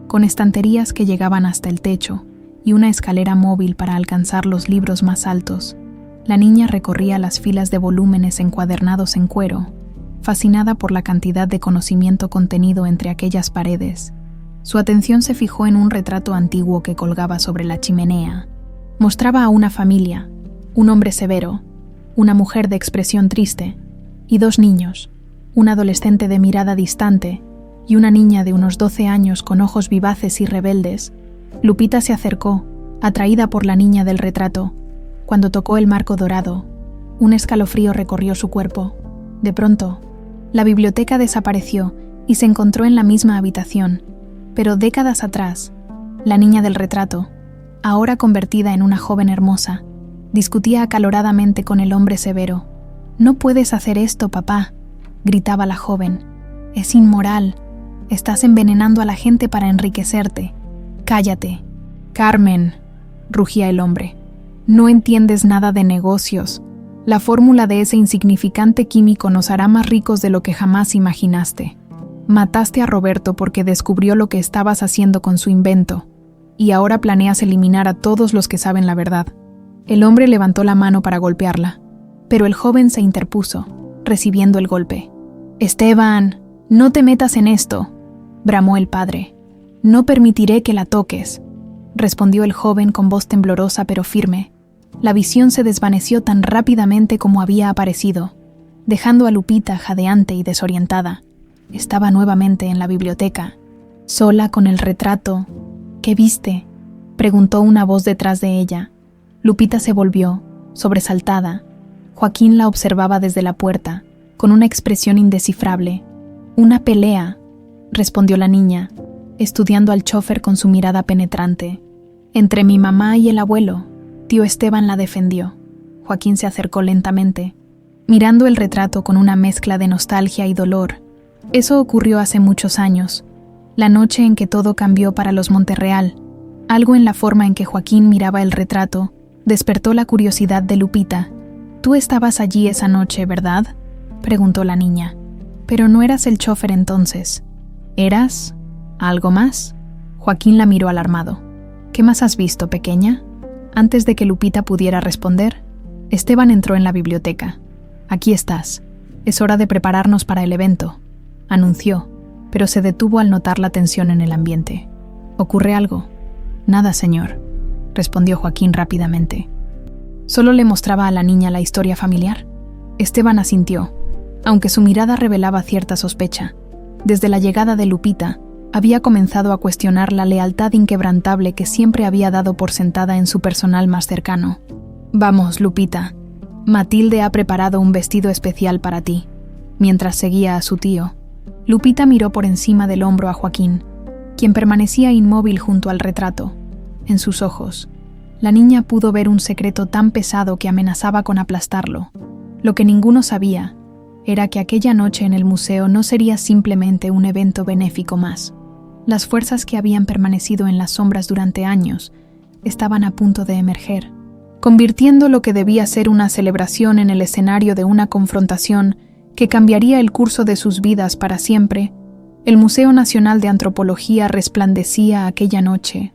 con estanterías que llegaban hasta el techo y una escalera móvil para alcanzar los libros más altos. La niña recorría las filas de volúmenes encuadernados en cuero, fascinada por la cantidad de conocimiento contenido entre aquellas paredes. Su atención se fijó en un retrato antiguo que colgaba sobre la chimenea. Mostraba a una familia, un hombre severo, una mujer de expresión triste y 2 niños, un adolescente de mirada distante y una niña de unos 12 años con ojos vivaces y rebeldes. Lupita se acercó, atraída por la niña del retrato. Cuando tocó el marco dorado, Un escalofrío recorrió su cuerpo. De pronto, la biblioteca desapareció y se encontró en la misma habitación, pero décadas atrás, la niña del retrato, ahora convertida en una joven hermosa, discutía acaloradamente con el hombre severo. «No puedes hacer esto, papá», gritaba la joven. «Es inmoral. Estás envenenando a la gente para enriquecerte. Cállate». «Carmen», rugía el hombre, «no entiendes nada de negocios. La fórmula de ese insignificante químico nos hará más ricos de lo que jamás imaginaste. Mataste a Roberto porque descubrió lo que estabas haciendo con su invento, y ahora planeas eliminar a todos los que saben la verdad». El hombre levantó la mano para golpearla, pero el joven se interpuso, recibiendo el golpe. «Esteban, no te metas en esto», bramó el padre. «No permitiré que la toques», respondió el joven con voz temblorosa pero firme. La visión se desvaneció tan rápidamente como había aparecido, dejando a Lupita jadeante y desorientada. Estaba nuevamente en la biblioteca, sola con el retrato. «¿Qué viste?», preguntó una voz detrás de ella. Lupita se volvió, sobresaltada. Joaquín la observaba desde la puerta, con una expresión indescifrable. «Una pelea», respondió la niña, estudiando al chofer con su mirada penetrante. «Entre mi mamá y el abuelo. Tío Esteban la defendió». Joaquín se acercó lentamente, mirando el retrato con una mezcla de nostalgia y dolor. Eso ocurrió hace muchos años, la noche en que todo cambió para los Monterreal. Algo en la forma en que Joaquín miraba el retrato despertó la curiosidad de Lupita. «Tú estabas allí esa noche, ¿verdad?», preguntó la niña. «Pero no eras el chofer entonces. ¿Eras algo más?». Joaquín la miró alarmado. «¿Qué más has visto, pequeña?». Antes de que Lupita pudiera responder, Esteban entró en la biblioteca. «Aquí estás. Es hora de prepararnos para el evento», anunció, pero se detuvo al notar la tensión en el ambiente. «¿Ocurre algo?». «Nada, señor», respondió Joaquín rápidamente. Solo le mostraba a la niña la historia familiar. Esteban asintió, aunque su mirada revelaba cierta sospecha. Desde la llegada de Lupita, había comenzado a cuestionar la lealtad inquebrantable que siempre había dado por sentada en su personal más cercano. «Vamos, Lupita. Matilde ha preparado un vestido especial para ti», mientras seguía a su tío. Lupita miró por encima del hombro a Joaquín, quien permanecía inmóvil junto al retrato. En sus ojos, la niña pudo ver un secreto tan pesado que amenazaba con aplastarlo. Lo que ninguno sabía era que aquella noche en el museo no sería simplemente un evento benéfico más. Las fuerzas que habían permanecido en las sombras durante años estaban a punto de emerger, convirtiendo lo que debía ser una celebración en el escenario de una confrontación que cambiaría el curso de sus vidas para siempre. El Museo Nacional de Antropología resplandecía aquella noche.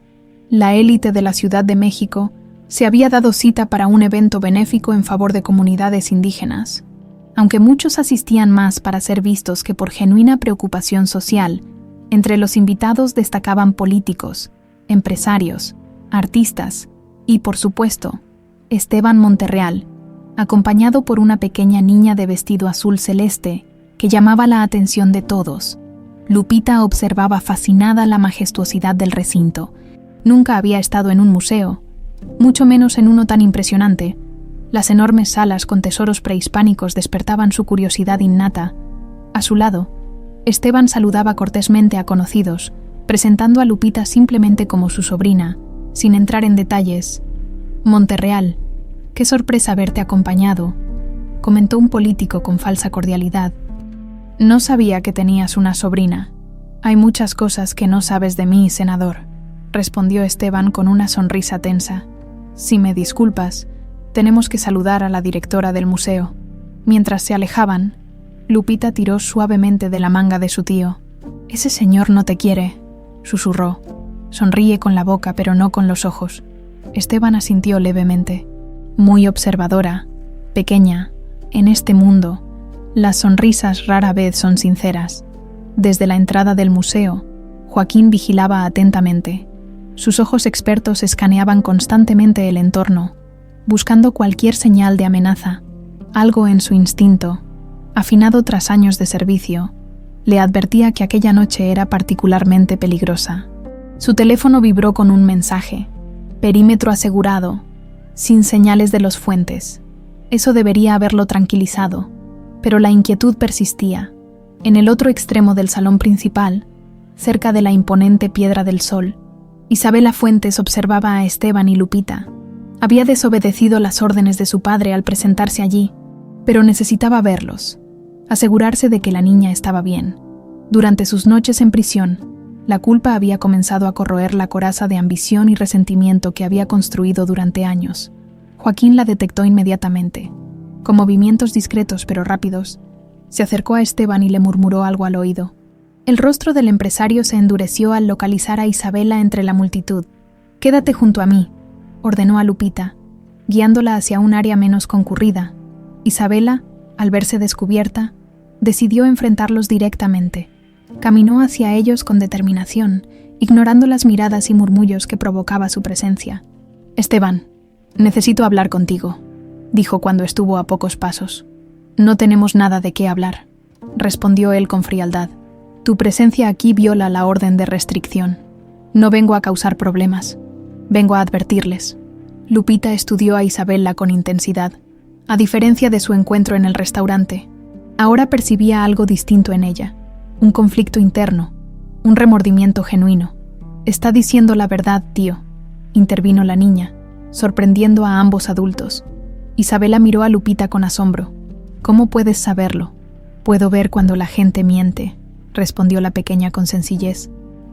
La élite de la Ciudad de México se había dado cita para un evento benéfico en favor de comunidades indígenas. Aunque muchos asistían más para ser vistos que por genuina preocupación social, entre los invitados destacaban políticos, empresarios, artistas y, por supuesto, Esteban Monterreal, acompañado por una pequeña niña de vestido azul celeste que llamaba la atención de todos. Lupita observaba fascinada la majestuosidad del recinto. Nunca había estado en un museo, mucho menos en uno tan impresionante. Las enormes salas con tesoros prehispánicos despertaban su curiosidad innata. A su lado, Esteban saludaba cortésmente a conocidos, presentando a Lupita simplemente como su sobrina, sin entrar en detalles. «Monterreal, qué sorpresa verte acompañado», comentó un político con falsa cordialidad. «No sabía que tenías una sobrina. Hay muchas cosas que no sabes de mí, senador», respondió Esteban con una sonrisa tensa. «Si me disculpas, tenemos que saludar a la directora del museo». Mientras se alejaban, Lupita tiró suavemente de la manga de su tío. «Ese señor no te quiere», susurró. «Sonríe con la boca, pero no con los ojos». Esteban asintió levemente. «Muy observadora, pequeña. En este mundo, las sonrisas rara vez son sinceras». Desde la entrada del museo, Joaquín vigilaba atentamente. Sus ojos expertos escaneaban constantemente el entorno, buscando cualquier señal de amenaza. Algo en su instinto, afinado tras años de servicio, le advertía que aquella noche era particularmente peligrosa. Su teléfono vibró con un mensaje: «Perímetro asegurado, sin señales de los Fuentes». Eso debería haberlo tranquilizado, pero la inquietud persistía. En el otro extremo del salón principal, cerca de la imponente Piedra del Sol, Isabela Fuentes observaba a Esteban y Lupita. Había desobedecido las órdenes de su padre al presentarse allí, pero necesitaba verlos, asegurarse de que la niña estaba bien. Durante sus noches en prisión, la culpa había comenzado a corroer la coraza de ambición y resentimiento que había construido durante años. Joaquín la detectó inmediatamente. Con movimientos discretos pero rápidos, se acercó a Esteban y le murmuró algo al oído. El rostro del empresario se endureció al localizar a Isabela entre la multitud. «Quédate junto a mí», ordenó a Lupita, guiándola hacia un área menos concurrida. Isabela, al verse descubierta, decidió enfrentarlos directamente. Caminó hacia ellos con determinación, ignorando las miradas y murmullos que provocaba su presencia. «Esteban, necesito hablar contigo», dijo cuando estuvo a pocos pasos. «No tenemos nada de qué hablar», respondió él con frialdad. «Tu presencia aquí viola la orden de restricción. No vengo a causar problemas, vengo a advertirles». Lupita estudió a Isabela con intensidad. A diferencia de su encuentro en el restaurante, ahora percibía algo distinto en ella, un conflicto interno, un remordimiento genuino. «Está diciendo la verdad, tío», intervino la niña, sorprendiendo a ambos adultos. Isabela miró a Lupita con asombro. «¿Cómo puedes saberlo?» «Puedo ver cuando la gente miente», respondió la pequeña con sencillez.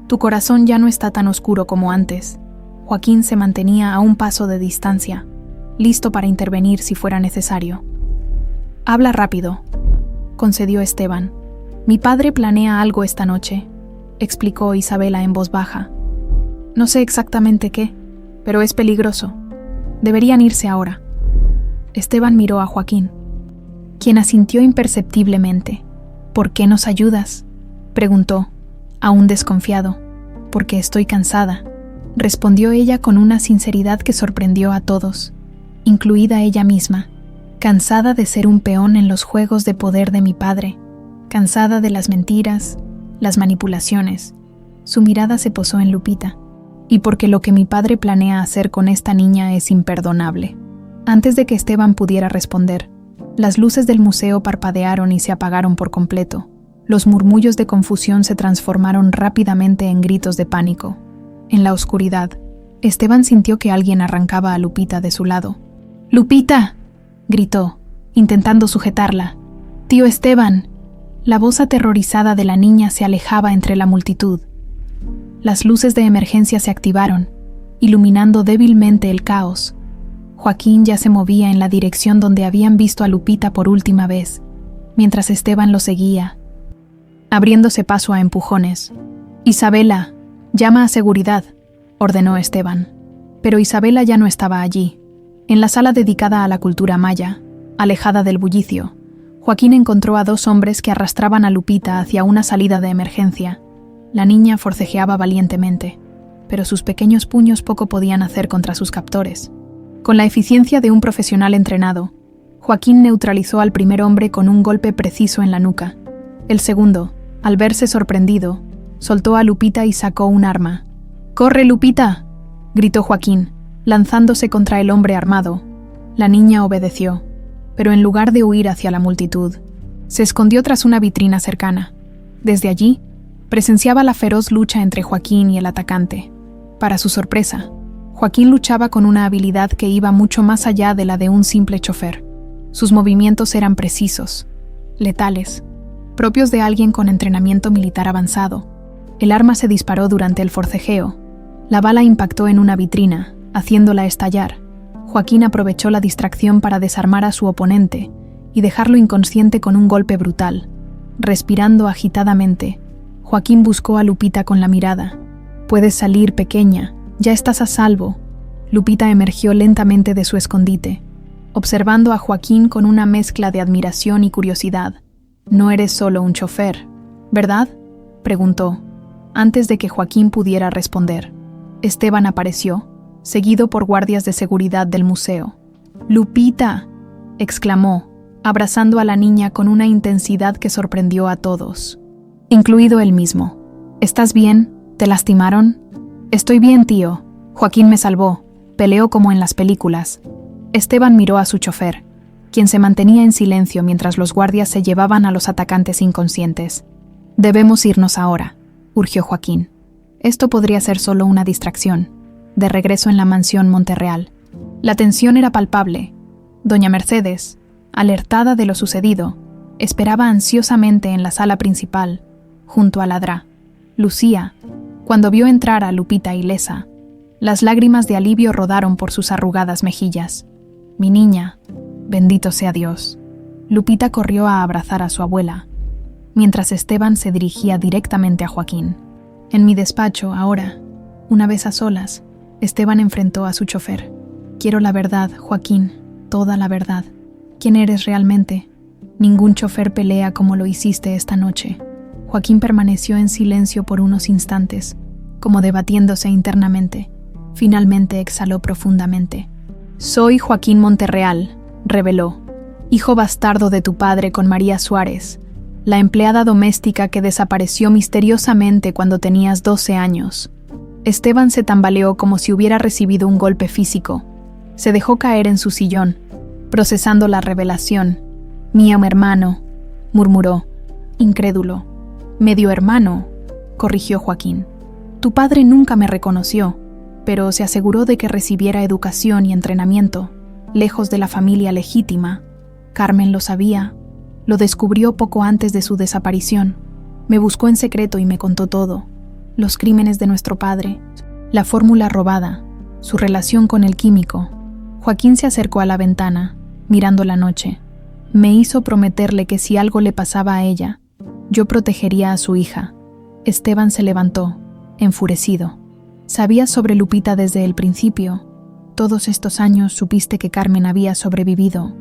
«Tu corazón ya no está tan oscuro como antes». Joaquín se mantenía a un paso de distancia, listo para intervenir si fuera necesario. «Habla rápido», concedió Esteban. «Mi padre planea algo esta noche», explicó Isabela en voz baja. «No sé exactamente qué, pero es peligroso. Deberían irse ahora». Esteban miró a Joaquín, quien asintió imperceptiblemente. «¿Por qué nos ayudas?», preguntó, aún desconfiado. «Porque estoy cansada», respondió ella con una sinceridad que sorprendió a todos, incluida ella misma. «Cansada de ser un peón en los juegos de poder de mi padre, cansada de las mentiras, las manipulaciones». Su mirada se posó en Lupita. «Y porque lo que mi padre planea hacer con esta niña es imperdonable». Antes de que Esteban pudiera responder, las luces del museo parpadearon y se apagaron por completo. Los murmullos de confusión se transformaron rápidamente en gritos de pánico. En la oscuridad, Esteban sintió que alguien arrancaba a Lupita de su lado. «¡Lupita!», gritó, intentando sujetarla. «¡Tío Esteban!». La voz aterrorizada de la niña se alejaba entre la multitud. Las luces de emergencia se activaron, iluminando débilmente el caos. Joaquín ya se movía en la dirección donde habían visto a Lupita por última vez, mientras Esteban lo seguía, abriéndose paso a empujones. «Isabela, llama a seguridad», ordenó Esteban. Pero Isabela ya no estaba allí. En la sala dedicada a la cultura maya, alejada del bullicio, Joaquín encontró a dos hombres que arrastraban a Lupita hacia una salida de emergencia. La niña forcejeaba valientemente, pero sus pequeños puños poco podían hacer contra sus captores. Con la eficiencia de un profesional entrenado, Joaquín neutralizó al primer hombre con un golpe preciso en la nuca. El segundo, al verse sorprendido, soltó a Lupita y sacó un arma. «¡Corre, Lupita!», gritó Joaquín, lanzándose contra el hombre armado. La niña obedeció, pero en lugar de huir hacia la multitud, se escondió tras una vitrina cercana. Desde allí, presenciaba la feroz lucha entre Joaquín y el atacante. Para su sorpresa, Joaquín luchaba con una habilidad que iba mucho más allá de la de un simple chofer. Sus movimientos eran precisos, letales, propios de alguien con entrenamiento militar avanzado. El arma se disparó durante el forcejeo. La bala impactó en una vitrina, haciéndola estallar. Joaquín aprovechó la distracción para desarmar a su oponente y dejarlo inconsciente con un golpe brutal. Respirando agitadamente, Joaquín buscó a Lupita con la mirada. «Puedes salir, pequeña. Ya estás a salvo». Lupita emergió lentamente de su escondite, observando a Joaquín con una mezcla de admiración y curiosidad. «No eres solo un chofer, ¿verdad?», preguntó, antes de que Joaquín pudiera responder. Esteban apareció, seguido por guardias de seguridad del museo. «¡Lupita!», exclamó, abrazando a la niña con una intensidad que sorprendió a todos, incluido él mismo. «¿Estás bien? ¿Te lastimaron?». «Estoy bien, tío. Joaquín me salvó. Peleó como en las películas». Esteban miró a su chofer, quien se mantenía en silencio mientras los guardias se llevaban a los atacantes inconscientes. «Debemos irnos ahora», urgió Joaquín. Esto podría ser solo una distracción. De regreso en la mansión Monterreal. La tensión era palpable. Doña Mercedes, alertada de lo sucedido, esperaba ansiosamente en la sala principal, junto a Ladrá. Lucía, cuando vio entrar a Lupita ilesa, las lágrimas de alivio rodaron por sus arrugadas mejillas. «Mi niña, bendito sea Dios». Lupita corrió a abrazar a su abuela, mientras Esteban se dirigía directamente a Joaquín. En mi despacho, ahora, una vez a solas, Esteban enfrentó a su chofer. «Quiero la verdad, Joaquín, toda la verdad. ¿Quién eres realmente? Ningún chofer pelea como lo hiciste esta noche». Joaquín permaneció en silencio por unos instantes, como debatiéndose internamente. Finalmente exhaló profundamente. «Soy Joaquín Monterreal», reveló, «hijo bastardo de tu padre con María Suárez, la empleada doméstica que desapareció misteriosamente cuando tenías 12 años». Esteban se tambaleó como si hubiera recibido un golpe físico. Se dejó caer en su sillón, procesando la revelación. «Mío hermano», murmuró, incrédulo. «Medio hermano», corrigió Joaquín. «Tu padre nunca me reconoció, pero se aseguró de que recibiera educación y entrenamiento, lejos de la familia legítima. Carmen lo sabía. Lo descubrió poco antes de su desaparición. Me buscó en secreto y me contó todo. Los crímenes de nuestro padre, la fórmula robada, su relación con el químico». Joaquín se acercó a la ventana, mirando la noche. «Me hizo prometerle que si algo le pasaba a ella, yo protegería a su hija». Esteban se levantó, enfurecido. «Sabías sobre Lupita desde el principio. Todos estos años supiste que Carmen había sobrevivido,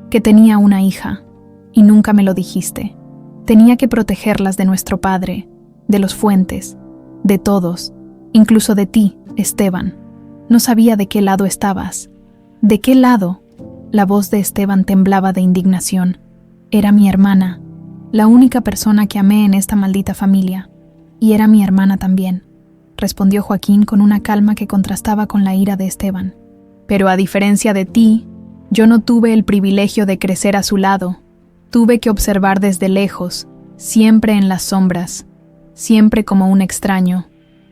que tenía una hija, y nunca me lo dijiste. Tenía que protegerlas de nuestro padre, de los Fuentes, de todos, incluso de ti, Esteban. No sabía de qué lado estabas». «¿De qué lado?». La voz de Esteban temblaba de indignación. «Era mi hermana, la única persona que amé en esta maldita familia. Y era mi hermana también», respondió Joaquín con una calma que contrastaba con la ira de Esteban. «Pero a diferencia de ti, yo no tuve el privilegio de crecer a su lado. Tuve que observar desde lejos, siempre en las sombras, siempre como un extraño».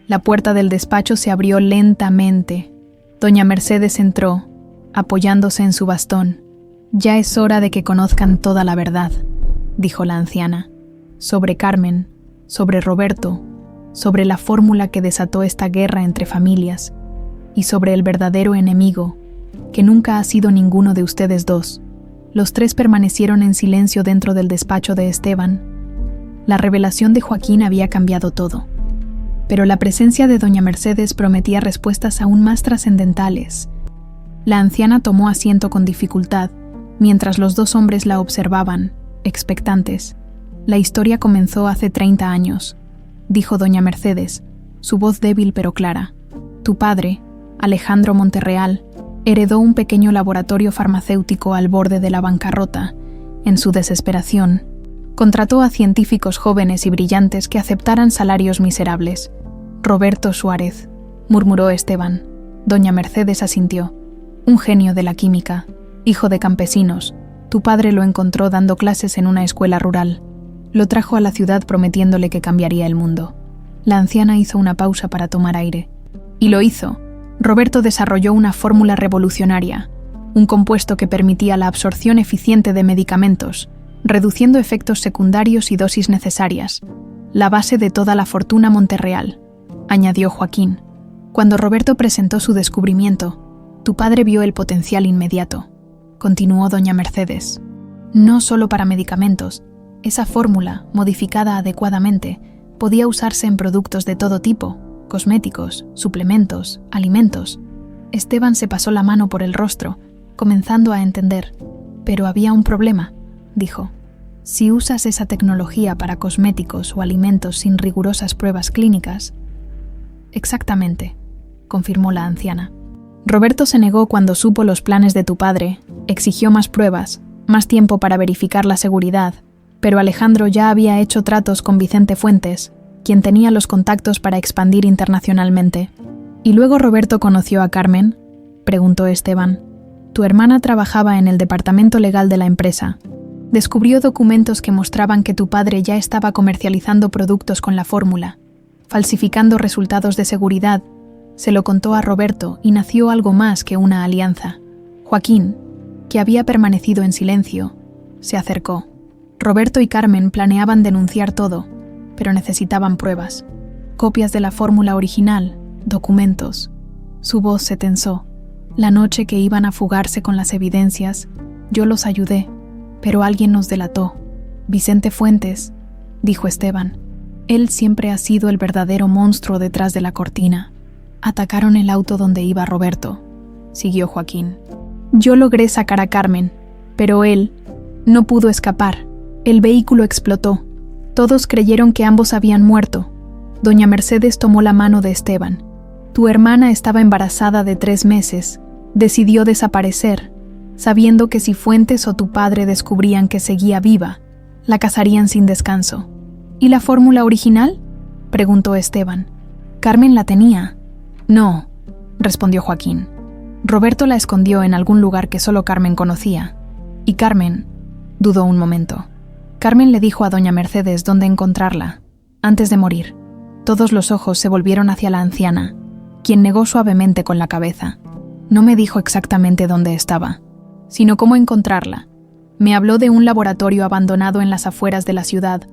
La puerta del despacho se abrió lentamente. Doña Mercedes entró, apoyándose en su bastón. «Ya es hora de que conozcan toda la verdad», dijo la anciana, «sobre Carmen, sobre Roberto, sobre la fórmula que desató esta guerra entre familias, y sobre el verdadero enemigo, que nunca ha sido ninguno de ustedes dos». Los tres permanecieron en silencio dentro del despacho de Esteban. La revelación de Joaquín había cambiado todo, pero la presencia de doña Mercedes prometía respuestas aún más trascendentales. La anciana tomó asiento con dificultad, mientras los dos hombres la observaban, expectantes. «La historia comenzó hace 30 años», dijo doña Mercedes, su voz débil pero clara. «Tu padre, Alejandro Monterreal, heredó un pequeño laboratorio farmacéutico al borde de la bancarrota. En su desesperación, contrató a científicos jóvenes y brillantes que aceptaran salarios miserables. Roberto Suárez», murmuró Esteban. Doña Mercedes asintió. «Un genio de la química, hijo de campesinos. Tu padre lo encontró dando clases en una escuela rural. Lo trajo a la ciudad prometiéndole que cambiaría el mundo». La anciana hizo una pausa para tomar aire. «Y lo hizo. Roberto desarrolló una fórmula revolucionaria, un compuesto que permitía la absorción eficiente de medicamentos, reduciendo efectos secundarios y dosis necesarias. La base de toda la fortuna Monterreal», añadió Joaquín. «Cuando Roberto presentó su descubrimiento, tu padre vio el potencial inmediato», continuó doña Mercedes. «No solo para medicamentos. Esa fórmula, modificada adecuadamente, podía usarse en productos de todo tipo, cosméticos, suplementos, alimentos». Esteban se pasó la mano por el rostro, comenzando a entender. «Pero había un problema», dijo. «Si usas esa tecnología para cosméticos o alimentos sin rigurosas pruebas clínicas». «Exactamente», confirmó la anciana. «Roberto se negó cuando supo los planes de tu padre, exigió más pruebas, más tiempo para verificar la seguridad, pero Alejandro ya había hecho tratos con Vicente Fuentes, quien tenía los contactos para expandir internacionalmente». «¿Y luego Roberto conoció a Carmen?», preguntó Esteban. Tu hermana trabajaba en el departamento legal de la empresa. Descubrió documentos que mostraban que tu padre ya estaba comercializando productos con la fórmula, falsificando resultados de seguridad. Se lo contó a Roberto y nació algo más que una alianza. Joaquín, que había permanecido en silencio, se acercó. Roberto y Carmen planeaban denunciar todo, pero necesitaban pruebas. Copias de la fórmula original, documentos. Su voz se tensó. La noche que iban a fugarse con las evidencias, yo los ayudé, pero alguien nos delató. Vicente Fuentes, dijo Esteban. Él siempre ha sido el verdadero monstruo detrás de la cortina. Atacaron el auto donde iba Roberto, siguió Joaquín. Yo logré sacar a Carmen, pero él no pudo escapar. El vehículo explotó. Todos creyeron que ambos habían muerto. Doña Mercedes tomó la mano de Esteban. Tu hermana estaba embarazada de 3 meses. Decidió desaparecer, sabiendo que si Fuentes o tu padre descubrían que seguía viva, la cazarían sin descanso. ¿Y la fórmula original?, preguntó Esteban. Carmen la tenía. No, respondió Joaquín. Roberto la escondió en algún lugar que solo Carmen conocía. Y Carmen dudó un momento. Carmen le dijo a doña Mercedes dónde encontrarla, antes de morir. Todos los ojos se volvieron hacia la anciana, quien negó suavemente con la cabeza. No me dijo exactamente dónde estaba, sino cómo encontrarla. Me habló de un laboratorio abandonado en las afueras de la ciudad,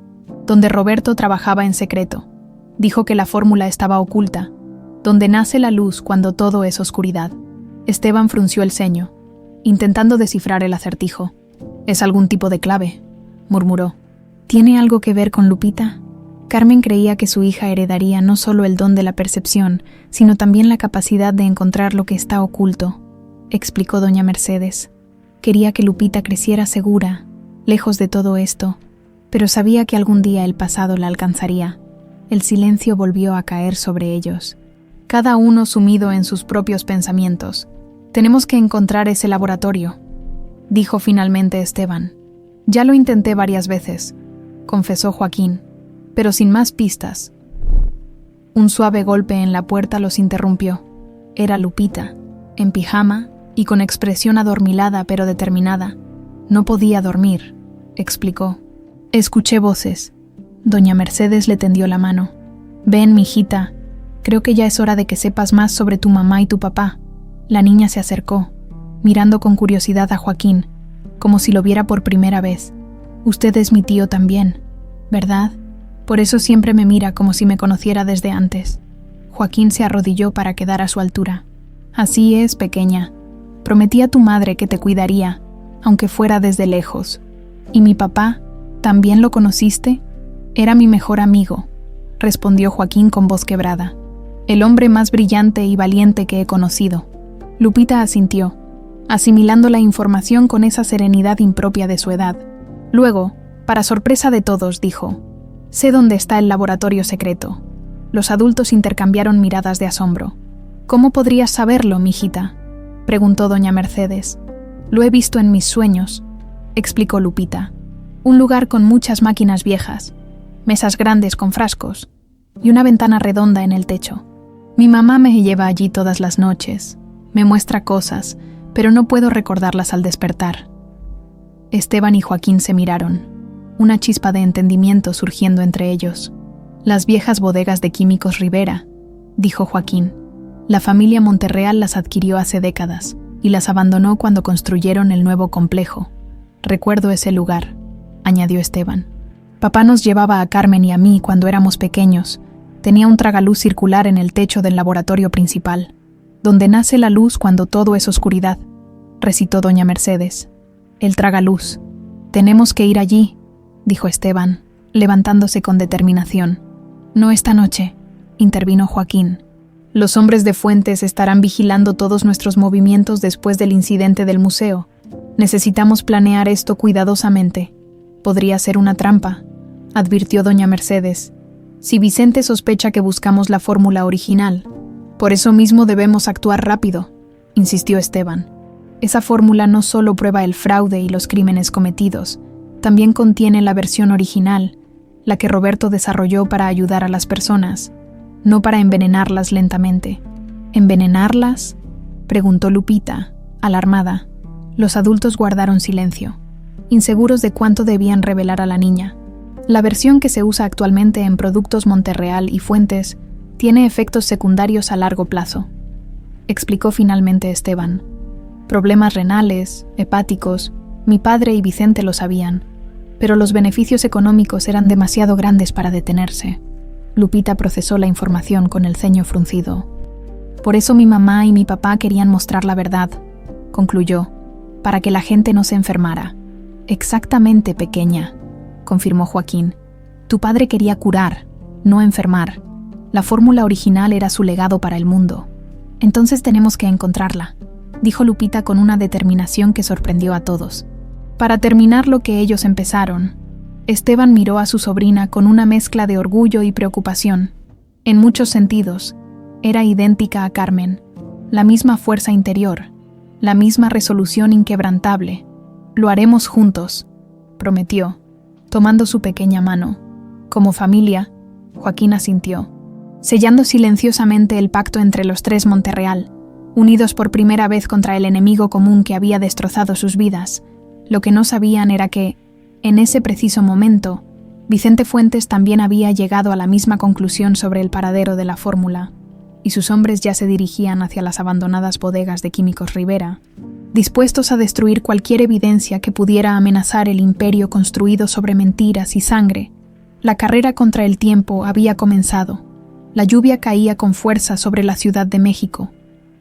donde Roberto trabajaba en secreto. Dijo que la fórmula estaba oculta, donde nace la luz cuando todo es oscuridad. Esteban frunció el ceño, intentando descifrar el acertijo. «¿Es algún tipo de clave?», murmuró. «¿Tiene algo que ver con Lupita?». Carmen creía que su hija heredaría no solo el don de la percepción, sino también la capacidad de encontrar lo que está oculto, explicó doña Mercedes. Quería que Lupita creciera segura, lejos de todo esto, pero sabía que algún día el pasado la alcanzaría. El silencio volvió a caer sobre ellos, cada uno sumido en sus propios pensamientos. «Tenemos que encontrar ese laboratorio», dijo finalmente Esteban. «Ya lo intenté varias veces», confesó Joaquín, pero sin más pistas. Un suave golpe en la puerta los interrumpió. Era Lupita, en pijama y con expresión adormilada pero determinada. «No podía dormir», explicó. «Escuché voces». Doña Mercedes le tendió la mano. «Ven, mijita, creo que ya es hora de que sepas más sobre tu mamá y tu papá». La niña se acercó, mirando con curiosidad a Joaquín, como si lo viera por primera vez. «Usted es mi tío también, ¿verdad? Por eso siempre me mira como si me conociera desde antes». Joaquín se arrodilló para quedar a su altura. «Así es, pequeña. Prometí a tu madre que te cuidaría, aunque fuera desde lejos. ¿Y mi papá? ¿También lo conociste?» «Era mi mejor amigo», respondió Joaquín con voz quebrada. «El hombre más brillante y valiente que he conocido». Lupita asintió, asimilando la información con esa serenidad impropia de su edad. Luego, para sorpresa de todos, dijo: «Sé dónde está el laboratorio secreto». Los adultos intercambiaron miradas de asombro. «¿Cómo podrías saberlo, mijita?», preguntó doña Mercedes. «Lo he visto en mis sueños», explicó Lupita. «Un lugar con muchas máquinas viejas, mesas grandes con frascos y una ventana redonda en el techo. Mi mamá me lleva allí todas las noches, me muestra cosas, pero no puedo recordarlas al despertar». Esteban y Joaquín se miraron, una chispa de entendimiento surgiendo entre ellos. «Las viejas bodegas de Químicos Rivera», dijo Joaquín. «La familia Monterreal las adquirió hace décadas y las abandonó cuando construyeron el nuevo complejo. Recuerdo ese lugar», añadió Esteban. «Papá nos llevaba a Carmen y a mí cuando éramos pequeños. Tenía un tragaluz circular en el techo del laboratorio principal, donde nace la luz cuando todo es oscuridad», recitó doña Mercedes. «El tragaluz. Tenemos que ir allí», dijo Esteban, levantándose con determinación. «No esta noche», intervino Joaquín. «Los hombres de Fuentes estarán vigilando todos nuestros movimientos después del incidente del museo. Necesitamos planear esto cuidadosamente. Podría ser una trampa», advirtió doña Mercedes. «Si Vicente sospecha que buscamos la fórmula original, por eso mismo debemos actuar rápido», insistió Esteban. «Esa fórmula no solo prueba el fraude y los crímenes cometidos, también contiene la versión original, la que Roberto desarrolló para ayudar a las personas, no para envenenarlas lentamente». «¿Envenenarlas?», preguntó Lupita, alarmada. Los adultos guardaron silencio, inseguros de cuánto debían revelar a la niña. La versión que se usa actualmente en Productos Monterreal y Fuentes tiene efectos secundarios a largo plazo, explicó finalmente Esteban. Problemas renales, hepáticos, mi padre y Vicente lo sabían, pero los beneficios económicos eran demasiado grandes para detenerse. Lupita procesó la información con el ceño fruncido. Por eso mi mamá y mi papá querían mostrar la verdad, concluyó, para que la gente no se enfermara. Exactamente, pequeña, confirmó Joaquín. Tu padre quería curar, no enfermar. La fórmula original era su legado para el mundo. Entonces tenemos que encontrarla, dijo Lupita con una determinación que sorprendió a todos. Para terminar lo que ellos empezaron, Esteban miró a su sobrina con una mezcla de orgullo y preocupación. En muchos sentidos, era idéntica a Carmen, la misma fuerza interior, la misma resolución inquebrantable. Lo haremos juntos, prometió, tomando su pequeña mano. Como familia, Joaquín asintió, sellando silenciosamente el pacto entre los tres Monterreal, unidos por primera vez contra el enemigo común que había destrozado sus vidas. Lo que no sabían era que, en ese preciso momento, Vicente Fuentes también había llegado a la misma conclusión sobre el paradero de la fórmula, y sus hombres ya se dirigían hacia las abandonadas bodegas de Químicos Rivera, dispuestos a destruir cualquier evidencia que pudiera amenazar el imperio construido sobre mentiras y sangre. La carrera contra el tiempo había comenzado. La lluvia caía con fuerza sobre la Ciudad de México,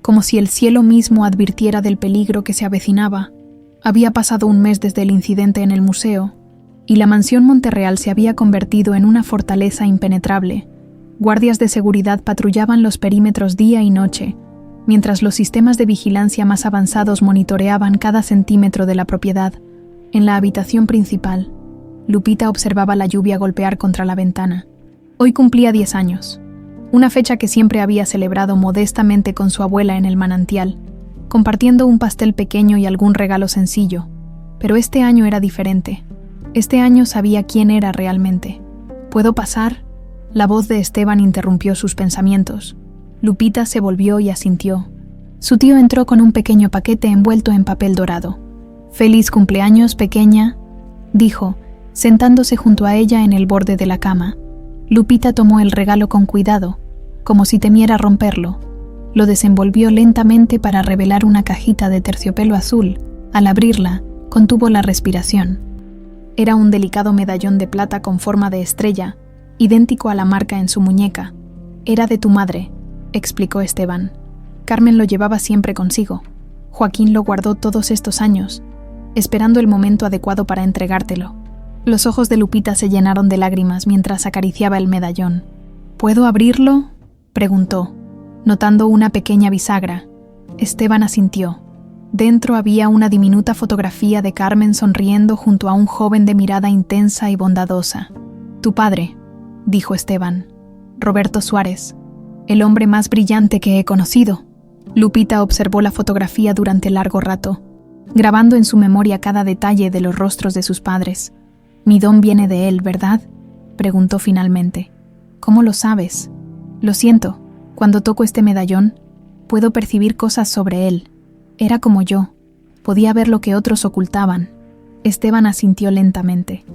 como si el cielo mismo advirtiera del peligro que se avecinaba. Había pasado un mes desde el incidente en el museo, y la mansión Monterreal se había convertido en una fortaleza impenetrable. Guardias de seguridad patrullaban los perímetros día y noche, mientras los sistemas de vigilancia más avanzados monitoreaban cada centímetro de la propiedad. En la habitación principal, Lupita observaba la lluvia golpear contra la ventana. Hoy cumplía 10 años, una fecha que siempre había celebrado modestamente con su abuela en el manantial, compartiendo un pastel pequeño y algún regalo sencillo. Pero este año era diferente. Este año sabía quién era realmente. ¿Puedo pasar? La voz de Esteban interrumpió sus pensamientos. Lupita se volvió y asintió. Su tío entró con un pequeño paquete envuelto en papel dorado. «Feliz cumpleaños, pequeña», dijo, sentándose junto a ella en el borde de la cama. Lupita tomó el regalo con cuidado, como si temiera romperlo. Lo desenvolvió lentamente para revelar una cajita de terciopelo azul. Al abrirla, contuvo la respiración. Era un delicado medallón de plata con forma de estrella, idéntico a la marca en su muñeca. «Era de tu madre», explicó Esteban. «Carmen lo llevaba siempre consigo. Joaquín lo guardó todos estos años, esperando el momento adecuado para entregártelo». Los ojos de Lupita se llenaron de lágrimas mientras acariciaba el medallón. «¿Puedo abrirlo?», preguntó, notando una pequeña bisagra. Esteban asintió. Dentro había una diminuta fotografía de Carmen sonriendo junto a un joven de mirada intensa y bondadosa. «Tu padre», dijo Esteban. «Roberto Suárez, el hombre más brillante que he conocido». Lupita observó la fotografía durante largo rato, grabando en su memoria cada detalle de los rostros de sus padres. «Mi don viene de él, ¿verdad?», preguntó finalmente. «¿Cómo lo sabes?». «Lo siento, cuando toco este medallón, puedo percibir cosas sobre él. Era como yo, podía ver lo que otros ocultaban». Esteban asintió lentamente.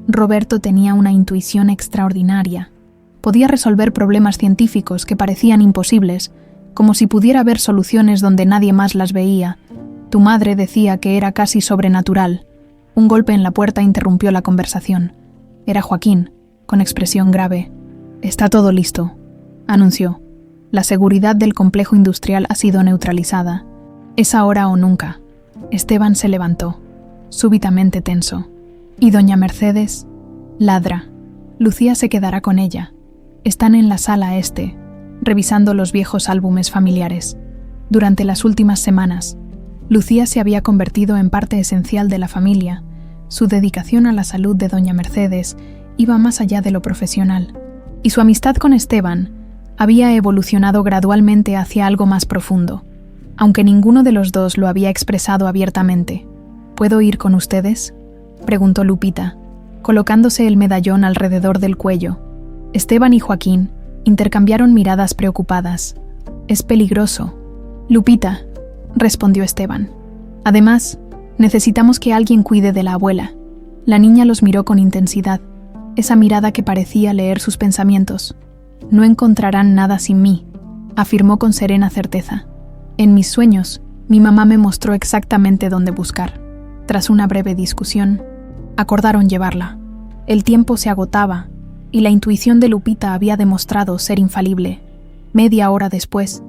Roberto tenía una intuición extraordinaria. Podía resolver problemas científicos que parecían imposibles, como si pudiera ver soluciones donde nadie más las veía. Tu madre decía que era casi sobrenatural. Un golpe en la puerta interrumpió la conversación. Era Joaquín, con expresión grave. «Está todo listo», anunció. «La seguridad del complejo industrial ha sido neutralizada. Es ahora o nunca». Esteban se levantó, súbitamente tenso. «¿Y doña Mercedes?». «Ladra. Lucía se quedará con ella. Están en la sala este, revisando los viejos álbumes familiares. Durante las últimas semanas, Lucía se había convertido en parte esencial de la familia. Su dedicación a la salud de doña Mercedes iba más allá de lo profesional, y su amistad con Esteban había evolucionado gradualmente hacia algo más profundo, aunque ninguno de los dos lo había expresado abiertamente. «¿Puedo ir con ustedes?», preguntó Lupita, colocándose el medallón alrededor del cuello. Esteban y Joaquín intercambiaron miradas preocupadas. «Es peligroso». «Lupita», respondió Esteban. «Además, Necesitamos que alguien cuide de la abuela. La niña los miró con intensidad, esa mirada que parecía leer sus pensamientos. No encontrarán nada sin mí, afirmó con serena certeza. En mis sueños, mi mamá me mostró exactamente dónde buscar. Tras una breve discusión, acordaron llevarla. El tiempo se agotaba, y la intuición de Lupita había demostrado ser infalible. Media hora después,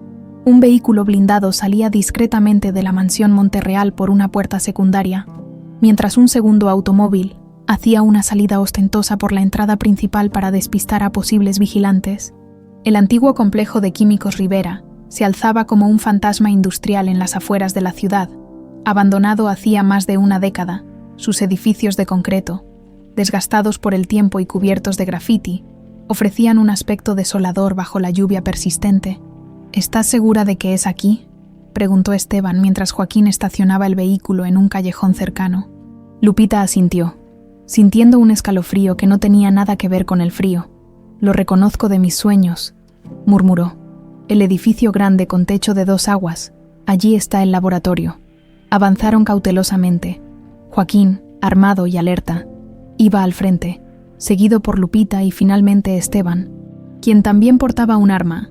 un vehículo blindado salía discretamente de la mansión Monterreal por una puerta secundaria, mientras un segundo automóvil hacía una salida ostentosa por la entrada principal para despistar a posibles vigilantes. El antiguo complejo de Químicos Rivera se alzaba como un fantasma industrial en las afueras de la ciudad, abandonado hacía más de una década. Sus edificios de concreto, desgastados por el tiempo y cubiertos de grafiti, ofrecían un aspecto desolador bajo la lluvia persistente. ¿Estás segura de que es aquí?, preguntó Esteban mientras Joaquín estacionaba el vehículo en un callejón cercano. Lupita asintió, sintiendo un escalofrío que no tenía nada que ver con el frío. «Lo reconozco de mis sueños», murmuró. «El edificio grande con techo de 2 aguas. Allí está el laboratorio». Avanzaron cautelosamente. Joaquín, armado y alerta, iba al frente, seguido por Lupita y finalmente Esteban, quien también portaba un arma.